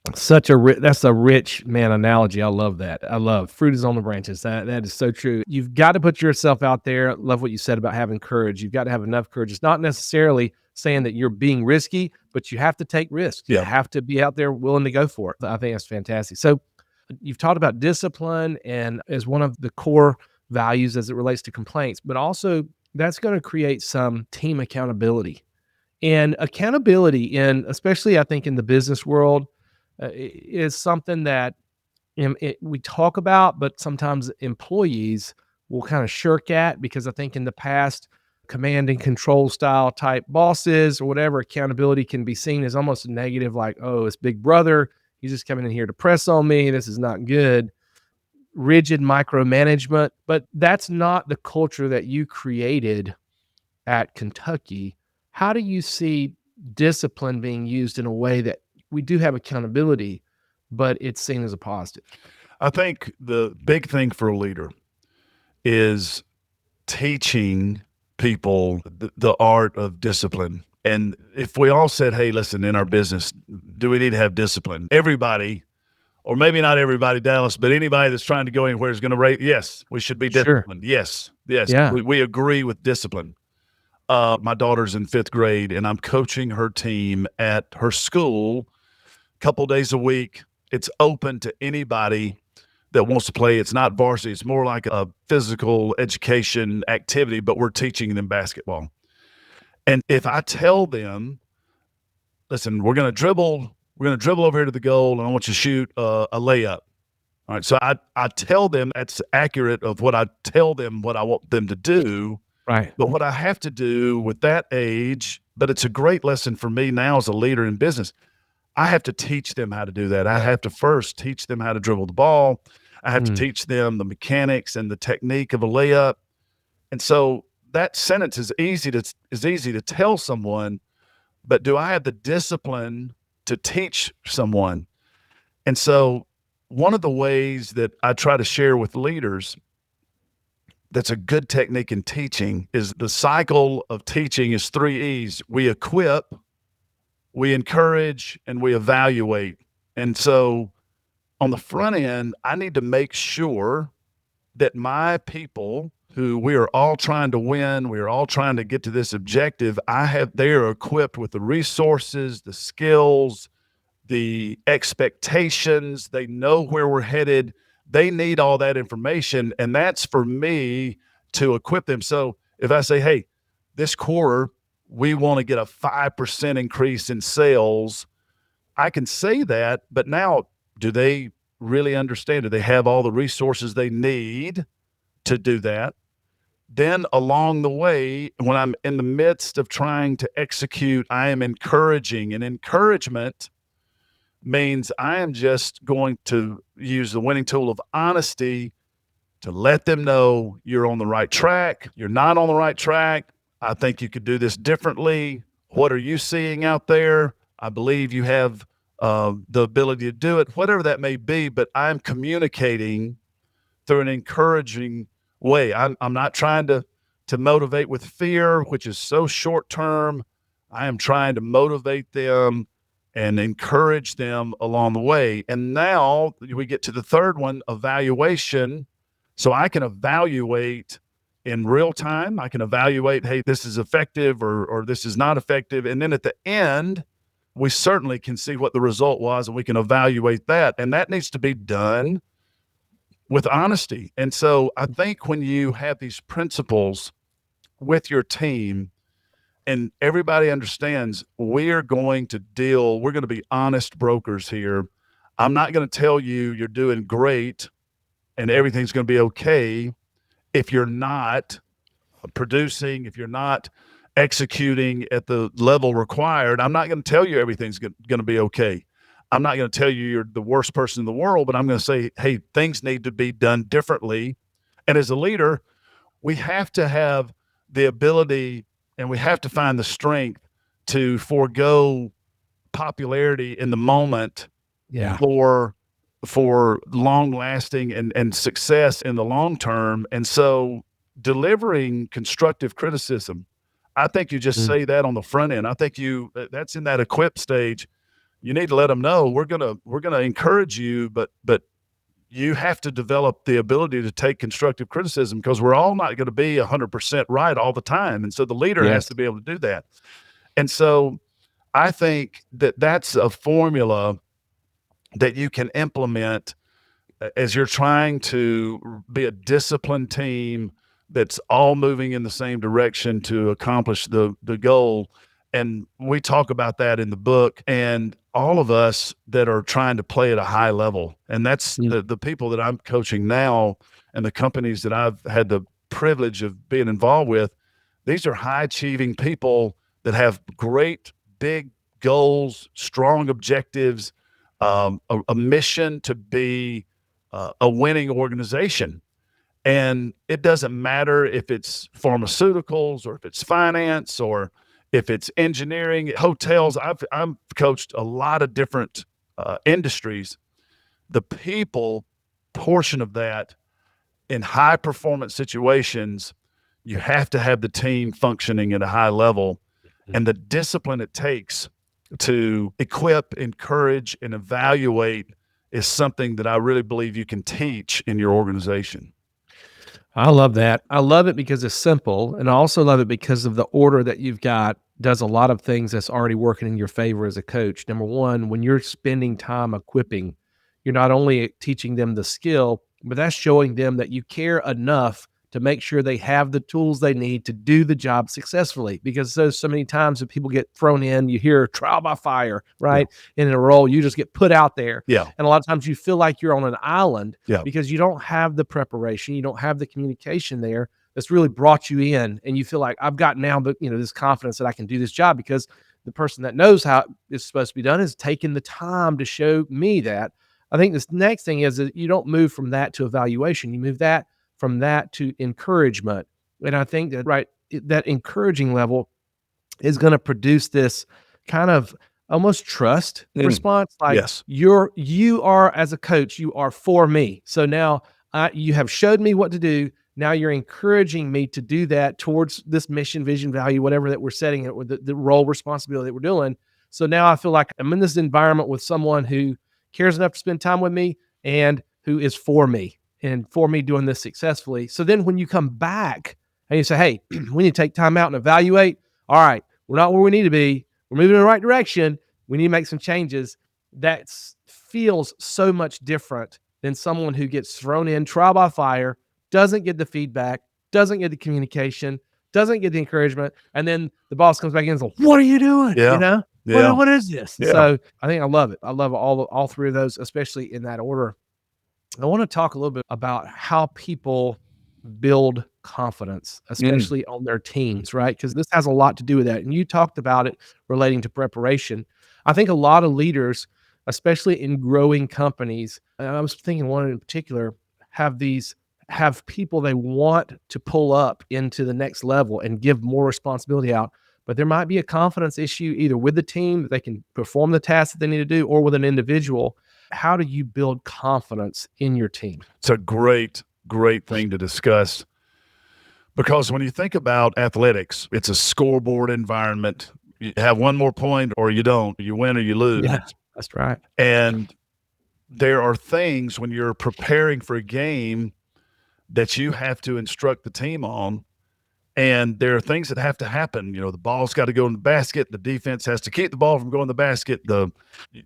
That's a rich, man, analogy. I love that. I love fruit is on the branches. That is so true. You've got to put yourself out there. Love what you said about having courage. You've got to have enough courage. It's not necessarily saying that you're being risky, but you have to take risks. Yeah. You have to be out there willing to go for it. I think that's fantastic. So you've talked about discipline and as one of the core values as it relates to complaints, but also that's going to create some team accountability. And accountability especially I think in the business world, is something that we talk about, but sometimes employees will kind of shirk at, because I think in the past, command and control style type bosses or whatever, accountability can be seen as almost a negative, like, oh, it's big brother. He's just coming in here to press on me. This is not good. Rigid micromanagement. But that's not the culture that you created at Kentucky. How do you see discipline being used in a way that we do have accountability, but it's seen as a positive? I think the big thing for a leader is teaching people the art of discipline. And if we all said, hey, listen, in our business, do we need to have discipline? Everybody, or maybe not everybody, Dallas, but anybody that's trying to go anywhere is going to rate, yes, we should be disciplined. Sure. Yes. Yeah. We agree with discipline. My daughter's in 5th grade, and I'm coaching her team at her school a couple days a week. It's open to anybody that wants to play. It's not varsity. It's more like a physical education activity, but we're teaching them basketball. And if I tell them, listen, we're going to dribble over here to the goal, and I want you to shoot a layup. All right. So I tell them that's accurate of what I tell them what I want them to do. Right. But what I have to do with that age, but it's a great lesson for me now as a leader in business, I have to teach them how to do that. I have to first teach them how to dribble the ball. I have to teach them the mechanics and the technique of a layup. And so that sentence is easy to tell someone, but do I have the discipline to teach someone? And so one of the ways that I try to share with leaders that's a good technique in teaching is the cycle of teaching is 3 E's. We equip, we encourage, and we evaluate. And so on the front end, I need to make sure that my people who we are all trying to win, we are all trying to get to this objective, they are equipped with the resources, the skills, the expectations. They know where we're headed. They need all that information, and that's for me to equip them. So if I say, hey, this quarter, we want to get a 5% increase in sales, I can say that, but now do they really understand? Do they have all the resources they need to do that? Then along the way, when I'm in the midst of trying to execute, I am encouraging, and encouragement means I am just going to use the winning tool of honesty to let them know you're on the right track. You're not on the right track. I think you could do this differently. What are you seeing out there? I believe you have the ability to do it, whatever that may be, but I'm communicating through an encouraging way. I'm not trying to motivate with fear, which is so short term. I am trying to motivate them and encourage them along the way. And now we get to the third one, evaluation. So I can evaluate in real time. I can evaluate, hey, this is effective or this is not effective. And then at the end, we certainly can see what the result was and we can evaluate that. And that needs to be done with honesty. And so I think when you have these principles with your team and everybody understands we're going to be honest brokers here. I'm not going to tell you you're doing great and everything's going to be okay if you're not producing, if you're not executing at the level required. I'm not going to tell you everything's going to be okay. I'm not going to tell you you're the worst person in the world, but I'm going to say, hey, things need to be done differently. And as a leader, we have to have the ability and we have to find the strength to forego popularity in the moment for long lasting and success in the long term. And so delivering constructive criticism, I think you just say that on the front end. I think that's in that equip stage. You need to let them know we're gonna encourage you, but you have to develop the ability to take constructive criticism because we're all not going to be 100% right all the time, and so the leader has to be able to do that. And so I think that that's a formula that you can implement as you're trying to be a disciplined team that's all moving in the same direction to accomplish the goal. And we talk about that in the book, and all of us that are trying to play at a high level. And that's the people that I'm coaching now and the companies that I've had the privilege of being involved with. These are high achieving people that have great big goals, strong objectives, a mission to be a winning organization. And it doesn't matter if it's pharmaceuticals or if it's finance or if it's engineering, hotels. I've coached a lot of different industries. The people portion of that in high performance situations, you have to have the team functioning at a high level, and the discipline it takes to equip, encourage, and evaluate is something that I really believe you can teach in your organization. I love that. I love it because it's simple, and I also love it because of the order that you've got does a lot of things that's already working in your favor as a coach. Number one, when you're spending time equipping, you're not only teaching them the skill, but that's showing them that you care enough to make sure they have the tools they need to do the job successfully. Because there's so many times that people get thrown in, you hear trial by fire, right? Yeah. In a role, you just get put out there. Yeah. And a lot of times you feel like you're on an island Yeah. because you don't have the preparation, you don't have the communication there that's really brought you in. And you feel like I've got now, but this confidence that I can do this job because the person that knows how it's supposed to be done is taking the time to show me that. I think this next thing is that you don't move from that to evaluation. You move that from that to encouragement. And I think that, that encouraging level is going to produce this kind of almost trust response. Like yes. you are, as a coach, you are for me. So now you have showed me what to do. Now you're encouraging me to do that towards this mission, vision, value, whatever that we're setting it with, the role, responsibility that we're doing. So now I feel like I'm in this environment with someone who cares enough to spend time with me and who is for me. And for me doing this successfully. So then when you come back and you say, hey, we need to take time out and evaluate. All right, we're not where we need to be. We're moving in the right direction. We need to make some changes. That feels so much different than someone who gets thrown in trial by fire, doesn't get the feedback, doesn't get the communication, doesn't get the encouragement, and then the boss comes back in and is like, "What are you doing? Yeah. What is this?" Yeah. So I think I love it. I love all three of those, especially in that order. I want to talk a little bit about how people build confidence, especially on their teams, right? Because this has a lot to do with that. And you talked about it relating to preparation. I think a lot of leaders, especially in growing companies, and I was thinking one in particular, have people they want to pull up into the next level and give more responsibility out. But there might be a confidence issue either with the team that they can perform the tasks that they need to do, or with an individual. How do you build confidence in your team? It's a great thing to discuss, because when you think about athletics, it's a scoreboard environment. You have one more point or you don't. You win or you lose. Yeah, that's right. And there are things when you're preparing for a game that you have to instruct the team on. And there are things that have to happen. The ball's got to go in the basket. The defense has to keep the ball from going in the basket.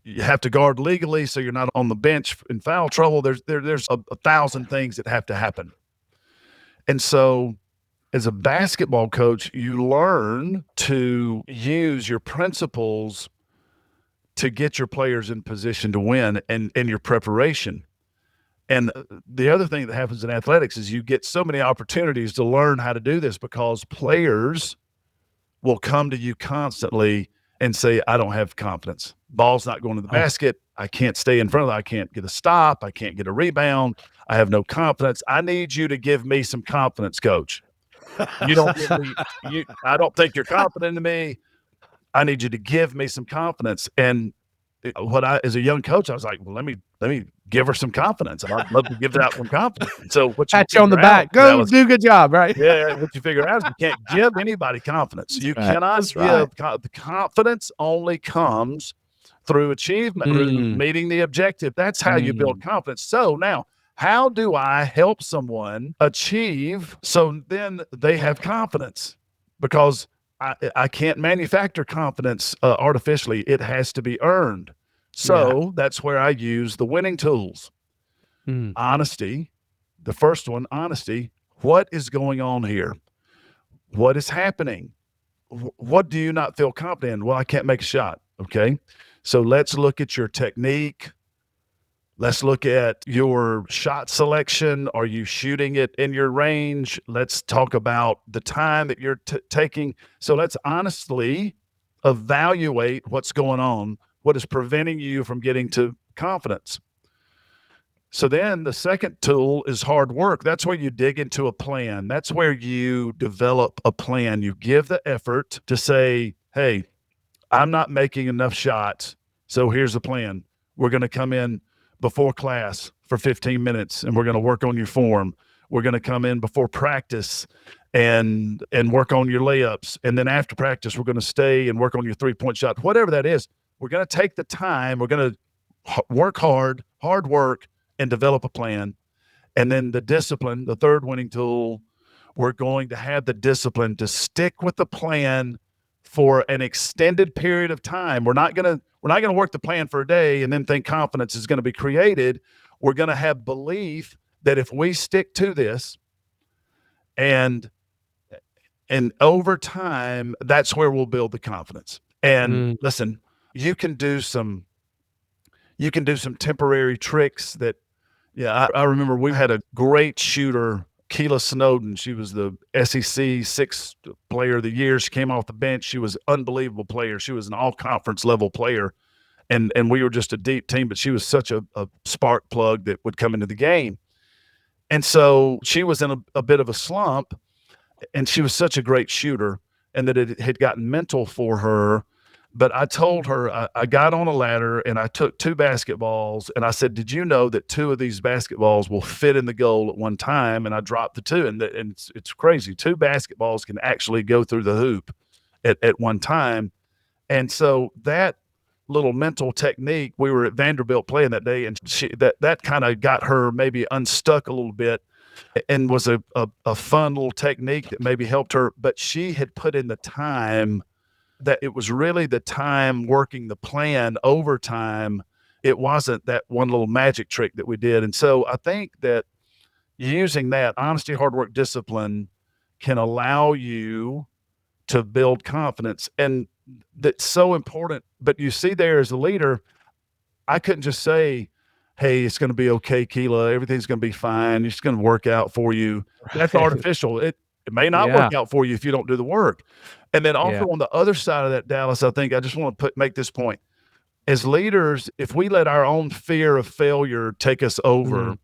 You have to guard legally so you're not on the bench in foul trouble. There's a thousand things that have to happen. And so as a basketball coach, you learn to use your principles to get your players in position to win and your preparation. And the other thing that happens in athletics is you get so many opportunities to learn how to do this, because players will come to you constantly and say, I don't have confidence. Ball's not going to the basket. I can't stay in front of it. I can't get a stop. I can't get a rebound. I have no confidence. I need you to give me some confidence, coach. You don't give me, I don't think you're confident in me. I need you to give me some confidence. And as a young coach, I was like, well, let me give her some confidence. I'd love to give that some confidence. And so what you pat you on the back, do a good job, right? Yeah. What you figure out is you can't give anybody confidence. You cannot give the confidence. Only comes through achievement, through meeting the objective. That's how you build confidence. So now, how do I help someone achieve so then they have confidence? Because I can't manufacture confidence artificially. It has to be earned. So that's where I use the winning tools. Honesty. The first one, honesty. What is going on here? What is happening? What do you not feel confident in? Well, I can't make a shot. Okay. So let's look at your technique. Let's look at your shot selection. Are you shooting it in your range? Let's talk about the time that you're taking. So let's honestly evaluate what's going on, what is preventing you from getting to confidence. So then the second tool is hard work. That's where you dig into a plan. That's where you develop a plan. You give the effort to say, hey, I'm not making enough shots. So here's the plan. We're going to come in before class for 15 minutes and we're going to work on your form. We're going to come in before practice and work on your layups. And then after practice, we're going to stay and work on your 3-point shot, whatever that is. We're going to take the time. We're going to work hard work, and develop a plan. And then the discipline, the third winning tool, we're going to have the discipline to stick with the plan for an extended period of time. We're not going to work the plan for a day and then think confidence is going to be created. We're going to have belief that if we stick to this and over time, that's where we'll build the confidence. And listen, you can do some temporary tricks that, I remember we had a great shooter, Keela Snowden. She was the SEC Sixth Player of the Year. She came off the bench. She was an unbelievable player. She was an all-conference level player. And we were just a deep team, but she was such a spark plug that would come into the game. And so she was in a bit of a slump, and she was such a great shooter, and that it had gotten mental for her. But I told her, I got on a ladder and I took 2 basketballs and I said, did you know that 2 of these basketballs will fit in the goal at one time? And I dropped the 2 and it's crazy. 2 basketballs can actually go through the hoop at one time. And so that little mental technique, we were at Vanderbilt playing that day, and that kind of got her maybe unstuck a little bit and was a fun little technique that maybe helped her. But she had put in the time, that it was really the time working the plan over time it wasn't that one little magic trick that we did. And so I think that using that honesty, hard work, discipline can allow you to build confidence. And that's so important. But you see, there as a leader, I couldn't just say, hey, it's going to be okay, Keela. Everything's going to be fine. It's going to work out for you. That's Right. artificial. It may not Yeah. work out for you if you don't do the work. And then also Yeah. on the other side of that, Dallas, I think I just want to make this point. As leaders, if we let our own fear of failure take us over, Mhm.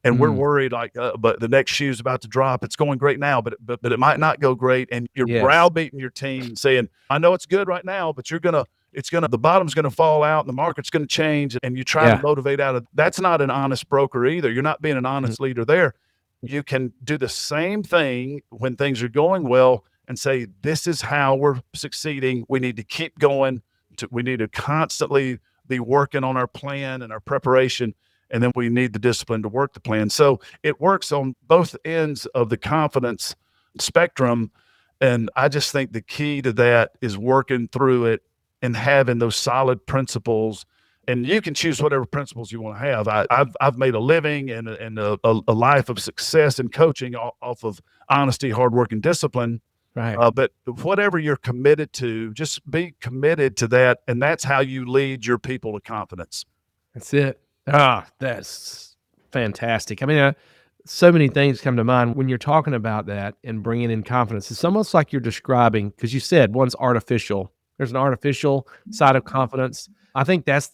and we're Mm. worried like, but the next shoe's about to drop. It's going great now, but it might not go great. And you're Yes. browbeating your team saying, I know it's good right now, but the bottom's gonna fall out and the market's gonna change. And you try to Yeah. motivate out of that's not an honest broker either. You're not being an Mhm. honest leader there. You can do the same thing when things are going well and say, this is how we're succeeding. We need to keep going. We need to constantly be working on our plan and our preparation. And then we need the discipline to work the plan. So it works on both ends of the confidence spectrum. And I just think the key to that is working through it and having those solid principles. And you can choose whatever principles you want to have. I've made a living and a life of success in coaching off of honesty, hard work, and discipline. Right. But whatever you're committed to, just be committed to that. And that's how you lead your people to confidence. That's it. That's fantastic. I mean, so many things come to mind when you're talking about that and bringing in confidence. It's almost like you're describing, because you said one's artificial. There's an artificial side of confidence. I think that's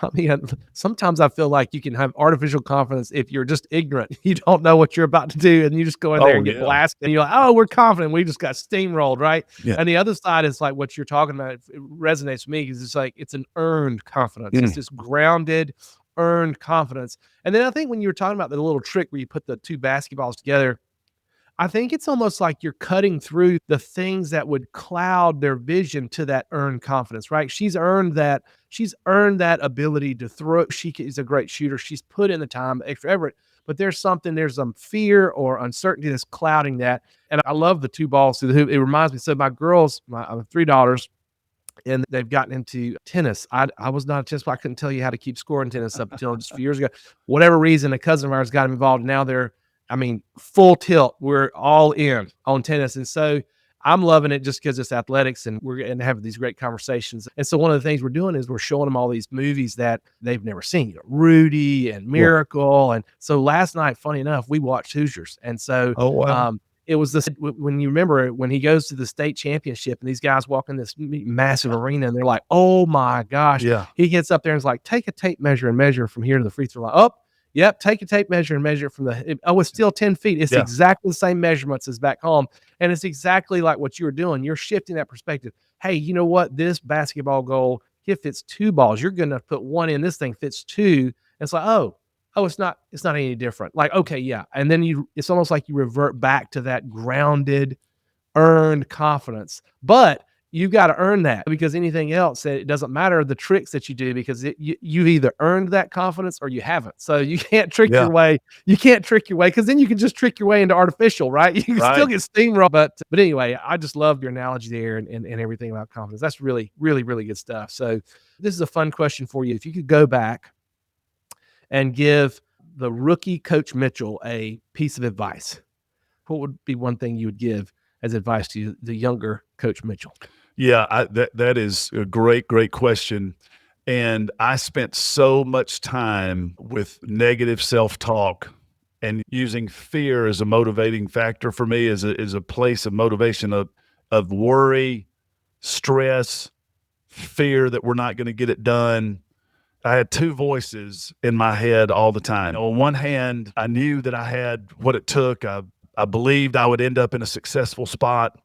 I mean, sometimes I feel like you can have artificial confidence if you're just ignorant. You don't know what you're about to do, and you just go in there Oh, and get yeah. blasted. And you're like, oh, we're confident. We just got steamrolled, right? Yeah. And the other side is like what you're talking about. It resonates with me because it's like it's an earned confidence. It's this grounded, earned confidence. And then I think when you were talking about the little trick where you put the two basketballs together, I think it's almost like you're cutting through the things that would cloud their vision to that earned confidence, right? She's earned that ability to throw. She is a great shooter. She's put in the time, extra effort, but there's some fear or uncertainty that's clouding that. And I love the two balls to the hoop. It reminds me. So my girls, I have 3 daughters, and they've gotten into tennis. I was not a tennis player. I couldn't tell you how to keep score in tennis up until just a few years ago. Whatever reason, a cousin of ours got them involved. Now they're, I mean, full tilt. We're all in on tennis. And so I'm loving it just because it's athletics and we're getting to have these great conversations. And so one of the things we're doing is we're showing them all these movies that they've never seen, Rudy and Miracle. And so last night, funny enough, we watched Hoosiers. And so, Oh, wow. it was this when you remember when he goes to the state championship and these guys walk in this massive arena and they're like, oh my gosh. Yeah. He gets up there and is like, take a tape measure and measure from here to the free throw line. Oh, yep. Take a tape measure and measure from it's still 10 feet. It's exactly the same measurements as back home. And it's exactly like what you were doing. You're shifting that perspective. Hey, you know what? This basketball goal, it fits 2 balls. You're going to put 1 in. This thing fits 2. It's like, oh, it's not any different. Like, okay, yeah. And then it's almost like you revert back to that grounded, earned confidence. But you've got to earn that, because anything else, it doesn't matter the tricks that you do, because you've either earned that confidence or you haven't. So you can't trick your way. You can't trick your way, because then you can just trick your way into artificial, right? You can still get steamrolled. But anyway, I just love your analogy there and everything about confidence. That's really, really, really good stuff. So this is a fun question for you. If you could go back and give the rookie Coach Mitchell a piece of advice, what would be one thing you would give as advice to the younger Coach Mitchell? Yeah, that is a great question. And I spent so much time with negative self-talk and using fear as a motivating factor for me, as a place of motivation of worry, stress, fear that we're not going to get it done. I had 2 voices in my head all the time. On one hand, I knew that I had what it took. I believed I would end up in a successful spot.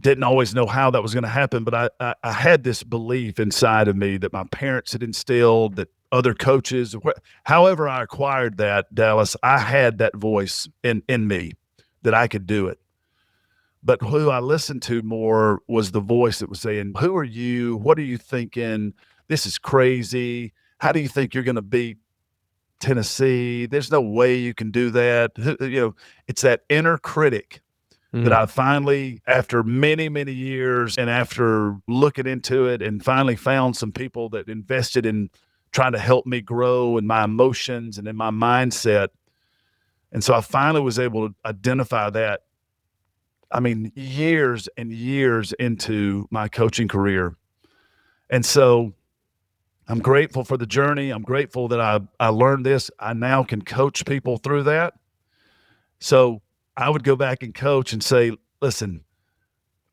Didn't always know how that was going to happen, but I had this belief inside of me that my parents had instilled, that other coaches, however I acquired that, Dallas, I had that voice in me that I could do it. But who I listened to more was the voice that was saying, who are you? What are you thinking? This is crazy. How do you think you're going to beat Tennessee? There's no way you can do that. It's that inner critic that I finally, after many, many years and after looking into it and finally found some people that invested in trying to help me grow in my emotions and in my mindset. And so I finally was able to identify that, I mean, years and years into my coaching career. And so I'm grateful for the journey. I'm grateful that I learned this. I now can coach people through that. So I would go back and coach and say, listen,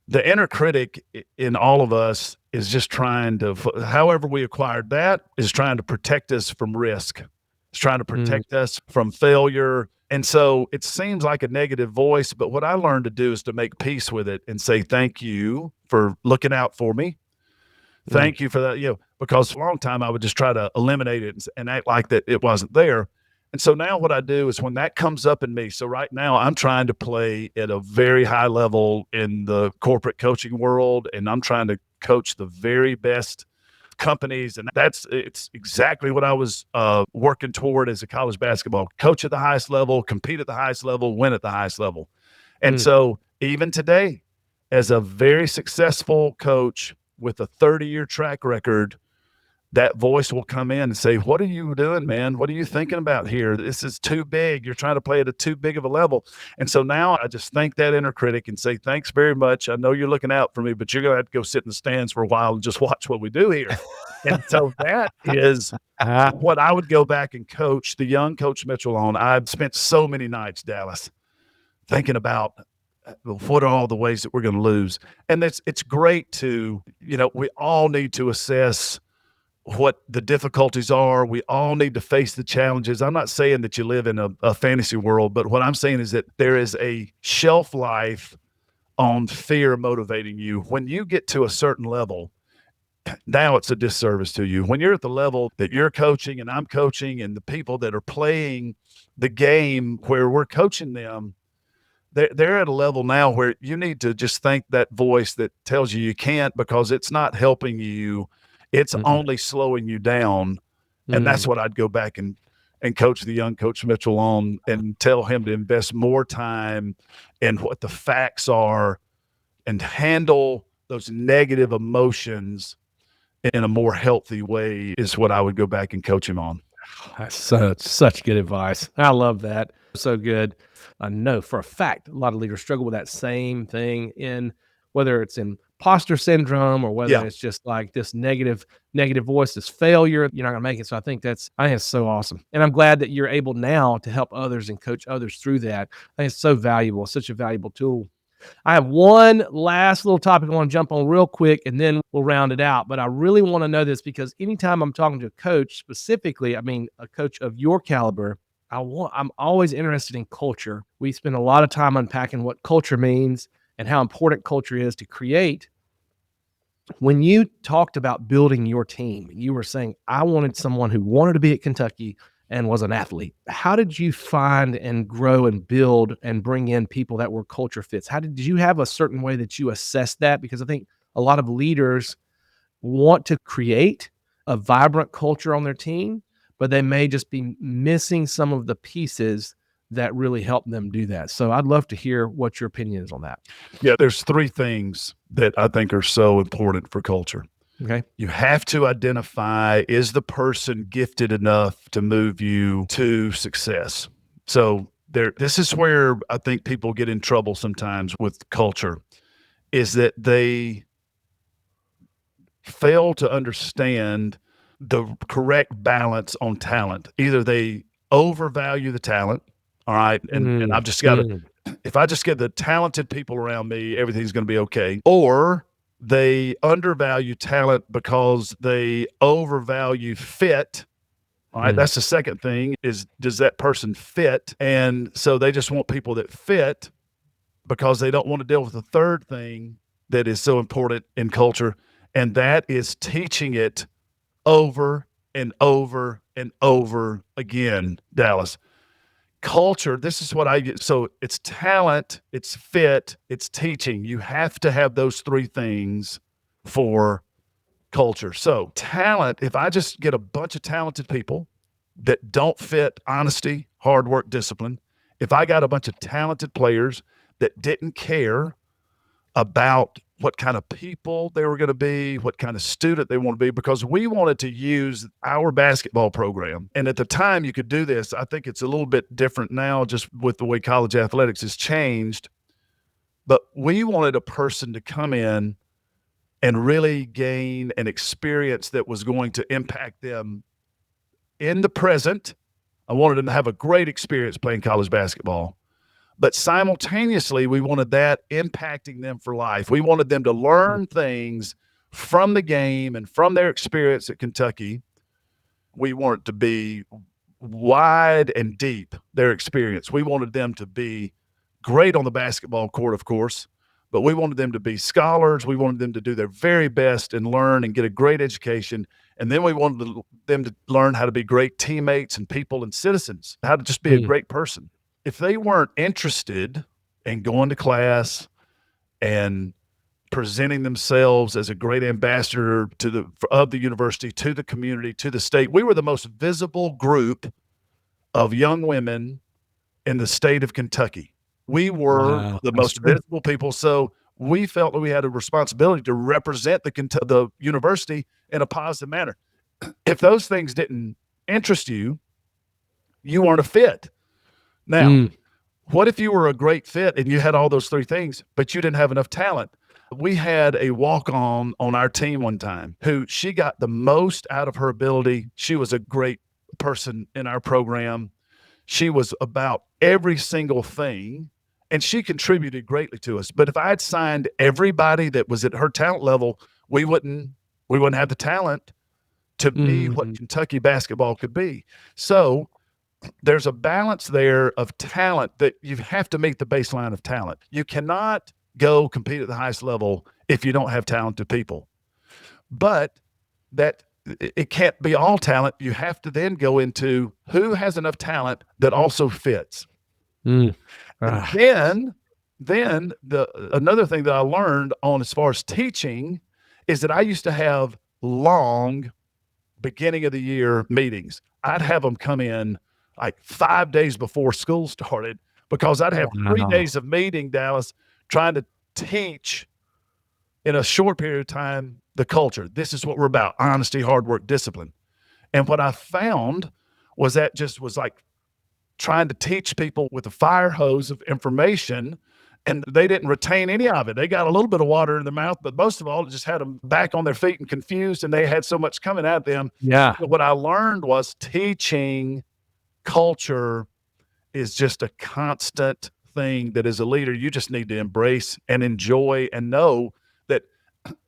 the inner critic in all of us is just trying to, however we acquired that, is trying to protect us from risk. It's trying to protect us from failure. And so it seems like a negative voice, but what I learned to do is to make peace with it and say, thank you for looking out for me. Thank you for that. Because for a long time I would just try to eliminate it and act like that it wasn't there. And so now what I do is when that comes up in me, so right now I'm trying to play at a very high level in the corporate coaching world, and I'm trying to coach the very best companies. And it's exactly what I was working toward as a college basketball coach at the highest level, compete at the highest level, win at the highest level. And so even today, as a very successful coach with a 30-year track record, that voice will come in and say, what are you doing, man? What are you thinking about here? This is too big. You're trying to play at a too big of a level. And so now I just thank that inner critic and say, thanks very much. I know you're looking out for me, but you're going to have to go sit in the stands for a while and just watch what we do here. And so that is what I would go back and coach the young Coach Mitchell on. I've spent so many nights, Dallas, thinking about what are all the ways that we're going to lose. And it's great to, we all need to assess what the difficulties are. We all need to face the challenges. I'm not saying that you live in a fantasy world, but what I'm saying is that there is a shelf life on fear motivating you. When you get to a certain level, now it's a disservice to you. When you're at the level that you're coaching and I'm coaching and the people that are playing the game where we're coaching them, they're at a level now where you need to just thank that voice that tells you can't, because it's not helping you. It's only slowing you down. And that's what I'd go back and coach the young Coach Mitchell on and tell him to invest more time in what the facts are and handle those negative emotions in a more healthy way is what I would go back and coach him on. That's such good advice. I love that. So good. I know for a fact a lot of leaders struggle with that same thing, in whether it's imposter syndrome or whether it's just like this negative voice, this failure, you're not going to make it. So I think it's so awesome. And I'm glad that you're able now to help others and coach others through that. I think it's so valuable, such a valuable tool. I have one last little topic I want to jump on real quick, and then we'll round it out. But I really want to know this because anytime I'm talking to a coach, specifically, I mean, a coach of your caliber, I'm always interested in culture. We spend a lot of time unpacking what culture means and how important culture is to create. When you talked about building your team, you were saying, I wanted someone who wanted to be at Kentucky and was an athlete. How did you find and grow and build and bring in people that were culture fits? Did you have a certain way that you assessed that? Because I think a lot of leaders want to create a vibrant culture on their team, but they may just be missing some of the pieces that really help them do that. So I'd love to hear what your opinion is on that. Yeah, there's three things that I think are so important for culture. Okay. You have to identify, is the person gifted enough to move you to success? So this is where I think people get in trouble sometimes with culture, is that they fail to understand the correct balance on talent. Either they overvalue the talent, all right, and I've just got to, if I just get the talented people around me, everything's going to be okay. Or they undervalue talent because they overvalue fit. All right. That's the second thing, is does that person fit? And so they just want people that fit because they don't want to deal with the third thing that is so important in culture. And that is teaching it over and over and over again, Dallas. Culture, this is what I get. So it's talent, it's fit, it's teaching. You have to have those three things for culture. So talent, if I just get a bunch of talented people that don't fit honesty, hard work, discipline, if I got a bunch of talented players that didn't care about what kind of people they were going to be, what kind of student they want to be, because we wanted to use our basketball program. And at the time you could do this. I think it's a little bit different now just with the way college athletics has changed. But we wanted a person to come in and really gain an experience that was going to impact them in the present. I wanted them to have a great experience playing college basketball. But simultaneously, we wanted that impacting them for life. We wanted them to learn things from the game and from their experience at Kentucky. We wanted to be wide and deep, their experience. We wanted them to be great on the basketball court, of course, but we wanted them to be scholars. We wanted them to do their very best and learn and get a great education. And then we wanted them to learn how to be great teammates and people and citizens, how to just be a great person. If they weren't interested in going to class and presenting themselves as a great ambassador of the university, to the community, to the state, we were the most visible group of young women in the state of Kentucky. We were the most visible people. So we felt that we had a responsibility to represent the university in a positive manner. If those things didn't interest you, you weren't a fit. Now, what if you were a great fit and you had all those three things, but you didn't have enough talent? We had a walk-on on our team one time who she got the most out of her ability. She was a great person in our program. She was about every single thing, and she contributed greatly to us. But if I had signed everybody that was at her talent level, we wouldn't have the talent to be what Kentucky basketball could be. So there's a balance there of talent that you have to meet the baseline of talent. You cannot go compete at the highest level if you don't have talented people. But that it can't be all talent. You have to then go into who has enough talent that also fits. And then another thing that I learned on as far as teaching is that I used to have long beginning of the year meetings. I'd have them come in like 5 days before school started because I'd have 3 days of meeting, Dallas, trying to teach in a short period of time the culture. This is what we're about: honesty, hard work, discipline. And what I found was that just was like trying to teach people with a fire hose of information, and they didn't retain any of it. They got a little bit of water in their mouth, but most of all, it just had them back on their feet and confused, and they had so much coming at them. Yeah. But what I learned was teaching culture is just a constant thing that as a leader, you just need to embrace and enjoy and know that.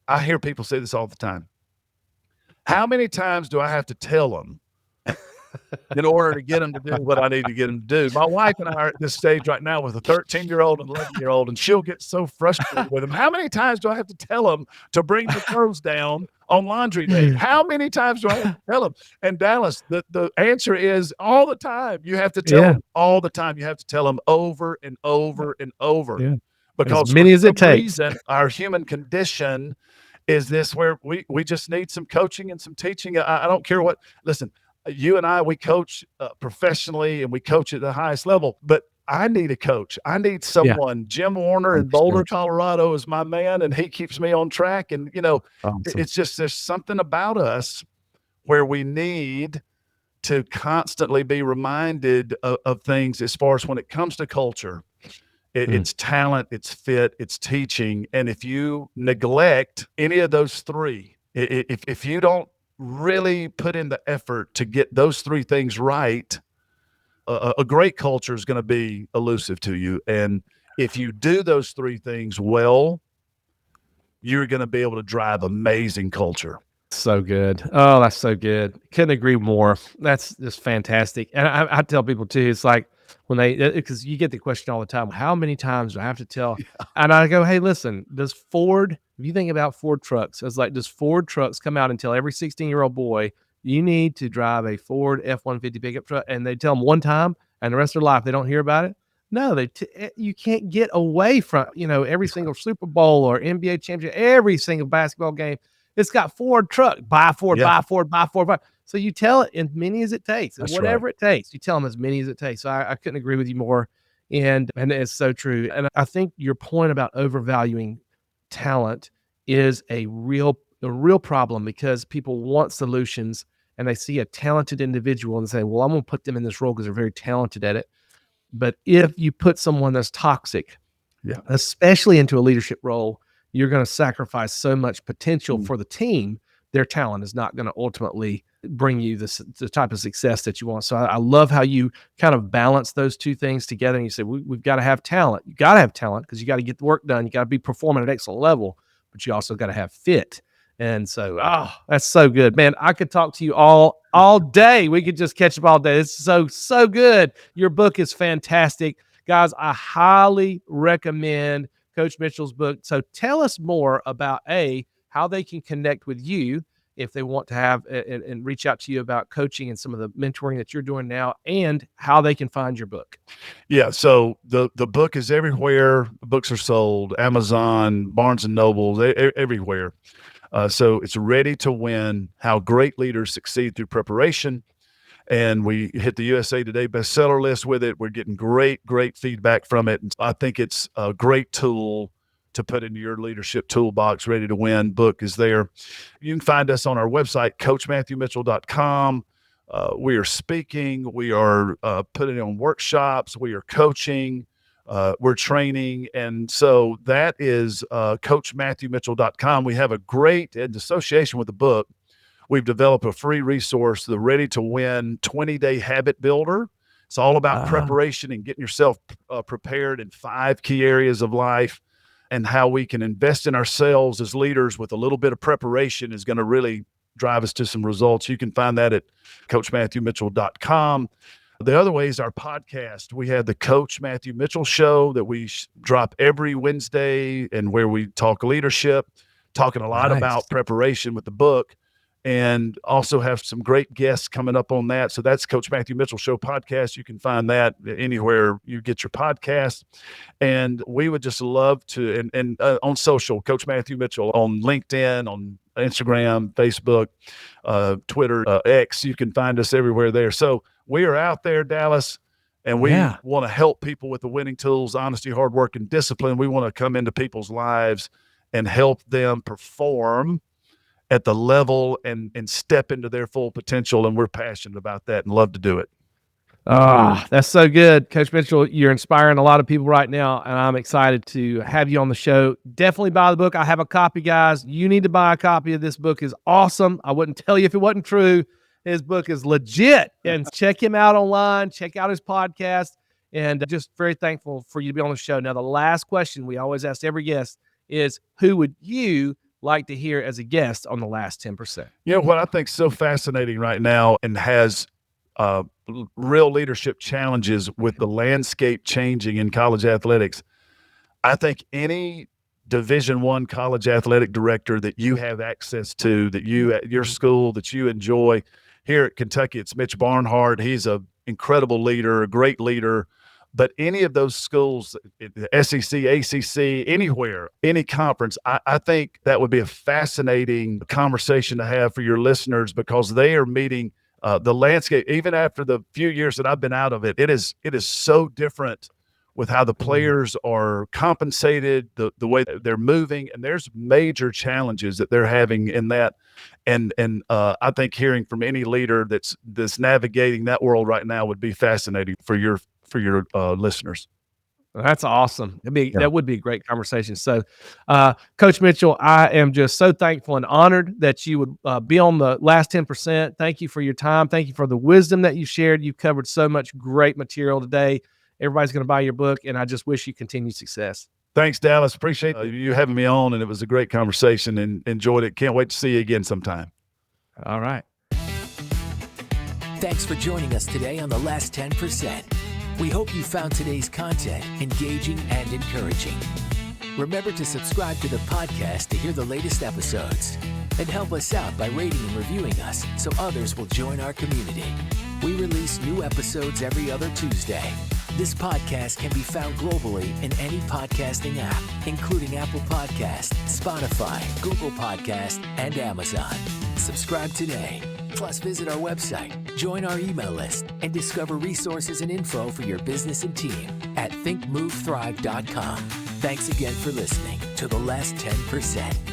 I hear people say this all the time. How many times do I have to tell them in order to get them to do what I need to get them to do? My wife and I are at this stage right now with a 13-year-old and 11-year-old, and she'll get so frustrated with them. How many times do I have to tell them to bring the clothes down on laundry day? How many times do I have to tell them? And Dallas, the answer is all the time. You have to tell them all the time. You have to tell them over and over and over. Yeah. Because as many as it takes. Reason, our human condition is this where we just need some coaching and some teaching. I don't care what. Listen, you and I, we coach professionally and we coach at the highest level, but I need a coach. I need someone. Yeah. Jim Warner in Boulder, Colorado is my man, and he keeps me on track. And, it's just there's something about us where we need to constantly be reminded of things as far as when it comes to culture. It's talent, it's fit, it's teaching. And if you neglect any of those three, if you don't really put in the effort to get those three things right, a great culture is going to be elusive to you. And if you do those three things well, you're going to be able to drive amazing culture. So good. Oh, that's so good. Couldn't agree more. That's just fantastic. And I tell people too, it's like, because you get the question all the time, how many times do I have to tell? Yeah. And I go, hey, listen, if you think about Ford trucks, it's like, does Ford trucks come out and tell every 16-year-old boy, you need to drive a Ford F-150 pickup truck? And they tell them one time and the rest of their life, they don't hear about it. No, you can't get away from, every single Super Bowl or NBA championship, every single basketball game. It's got Ford truck, buy Ford, buy Ford, buy Ford, buy. So you tell it as many as it takes, and whatever it takes, you tell them as many as it takes. So I couldn't agree with you more. And it's so true. And I think your point about overvaluing talent is a real problem, because people want solutions and they see a talented individual and say, well, I'm going to put them in this role because they're very talented at it. But if you put someone that's toxic, especially into a leadership role, you're going to sacrifice so much potential for the team. Their talent is not going to ultimately bring you the type of success that you want. So I love how you kind of balance those two things together. And you say, we've got to have talent. You got to have talent because you got to get the work done. You got to be performing at an excellent level, but you also got to have fit. And so, that's so good, man. I could talk to you all day. We could just catch up all day. It's so good. Your book is fantastic. Guys, I highly recommend Coach Mitchell's book. So tell us more about how they can connect with you if they want to have and reach out to you about coaching and some of the mentoring that you're doing now, and how they can find your book. Yeah. So the book is everywhere books are sold, Amazon, Barnes and Noble, everywhere. So it's Ready to Win: How Great Leaders Succeed Through Preparation. And we hit the USA Today bestseller list with it. We're getting great feedback from it. And I think it's a great tool to put into your leadership toolbox. Ready to Win book is there. You can find us on our website, coachmatthewmitchell.com. We are speaking. We are putting on workshops. We are coaching. We're training. And so that is coachmatthewmitchell.com. We have a great, in association with the book, we've developed a free resource, the Ready to Win 20-day habit builder. It's all about preparation and getting yourself prepared in 5 key areas of life, and how we can invest in ourselves as leaders with a little bit of preparation is going to really drive us to some results. You can find that at coachmatthewmitchell.com. The other way is our podcast. We have the Coach Matthew Mitchell Show that we drop every Wednesday, and where we talk leadership, talking a lot about preparation with the book, and also have some great guests coming up on that. So that's Coach Matthew Mitchell Show podcast. You can find that anywhere you get your podcast. And we would just love to, and on social, Coach Matthew Mitchell, on LinkedIn, on Instagram, Facebook, Twitter, X, you can find us everywhere there. So we are out there, Dallas, and we want to help people with the winning tools: honesty, hard work, and discipline. We want to come into people's lives and help them perform at the level and step into their full potential. And we're passionate about that and love to do it. That's so good. Coach Mitchell, you're inspiring a lot of people right now, and I'm excited to have you on the show. Definitely buy the book. I have a copy, guys. You need to buy a copy of this book. It's awesome. I wouldn't tell you if it wasn't true. His book is legit. And check him out online. Check out his podcast. And just very thankful for you to be on the show. Now, the last question we always ask every guest is, who would you like to hear as a guest on the last 10%? You know, what I think is so fascinating right now, and has real leadership challenges with the landscape changing in college athletics. I think any Division I college athletic director that you have access to, that you at your school, that you enjoy. Here at Kentucky, it's Mitch Barnhart. He's an incredible leader, a great leader. But any of those schools, the SEC, ACC, anywhere, any conference, I think that would be a fascinating conversation to have for your listeners, because they are meeting the landscape. Even after the few years that I've been out of it, it is so different with how the players are compensated, the way that they're moving, and there's major challenges that they're having in that. And I think hearing from any leader that's navigating that world right now would be fascinating for your listeners. That's awesome. That would be a great conversation. So, Coach Mitchell, I am just so thankful and honored that you would be on the last 10%. Thank you for your time. Thank you for the wisdom that you shared. You've covered so much great material today. Everybody's going to buy your book, and I just wish you continued success. Thanks, Dallas. Appreciate you having me on, and it was a great conversation and enjoyed it. Can't wait to see you again sometime. All right. Thanks for joining us today on The Last 10%. We hope you found today's content engaging and encouraging. Remember to subscribe to the podcast to hear the latest episodes, and help us out by rating and reviewing us so others will join our community. We release new episodes every other Tuesday. This podcast can be found globally in any podcasting app, including Apple Podcast, Spotify, Google Podcast, and Amazon. Subscribe today. Plus, visit our website, join our email list, and discover resources and info for your business and team at thinkmovethrive.com. Thanks again for listening to The Last 10%.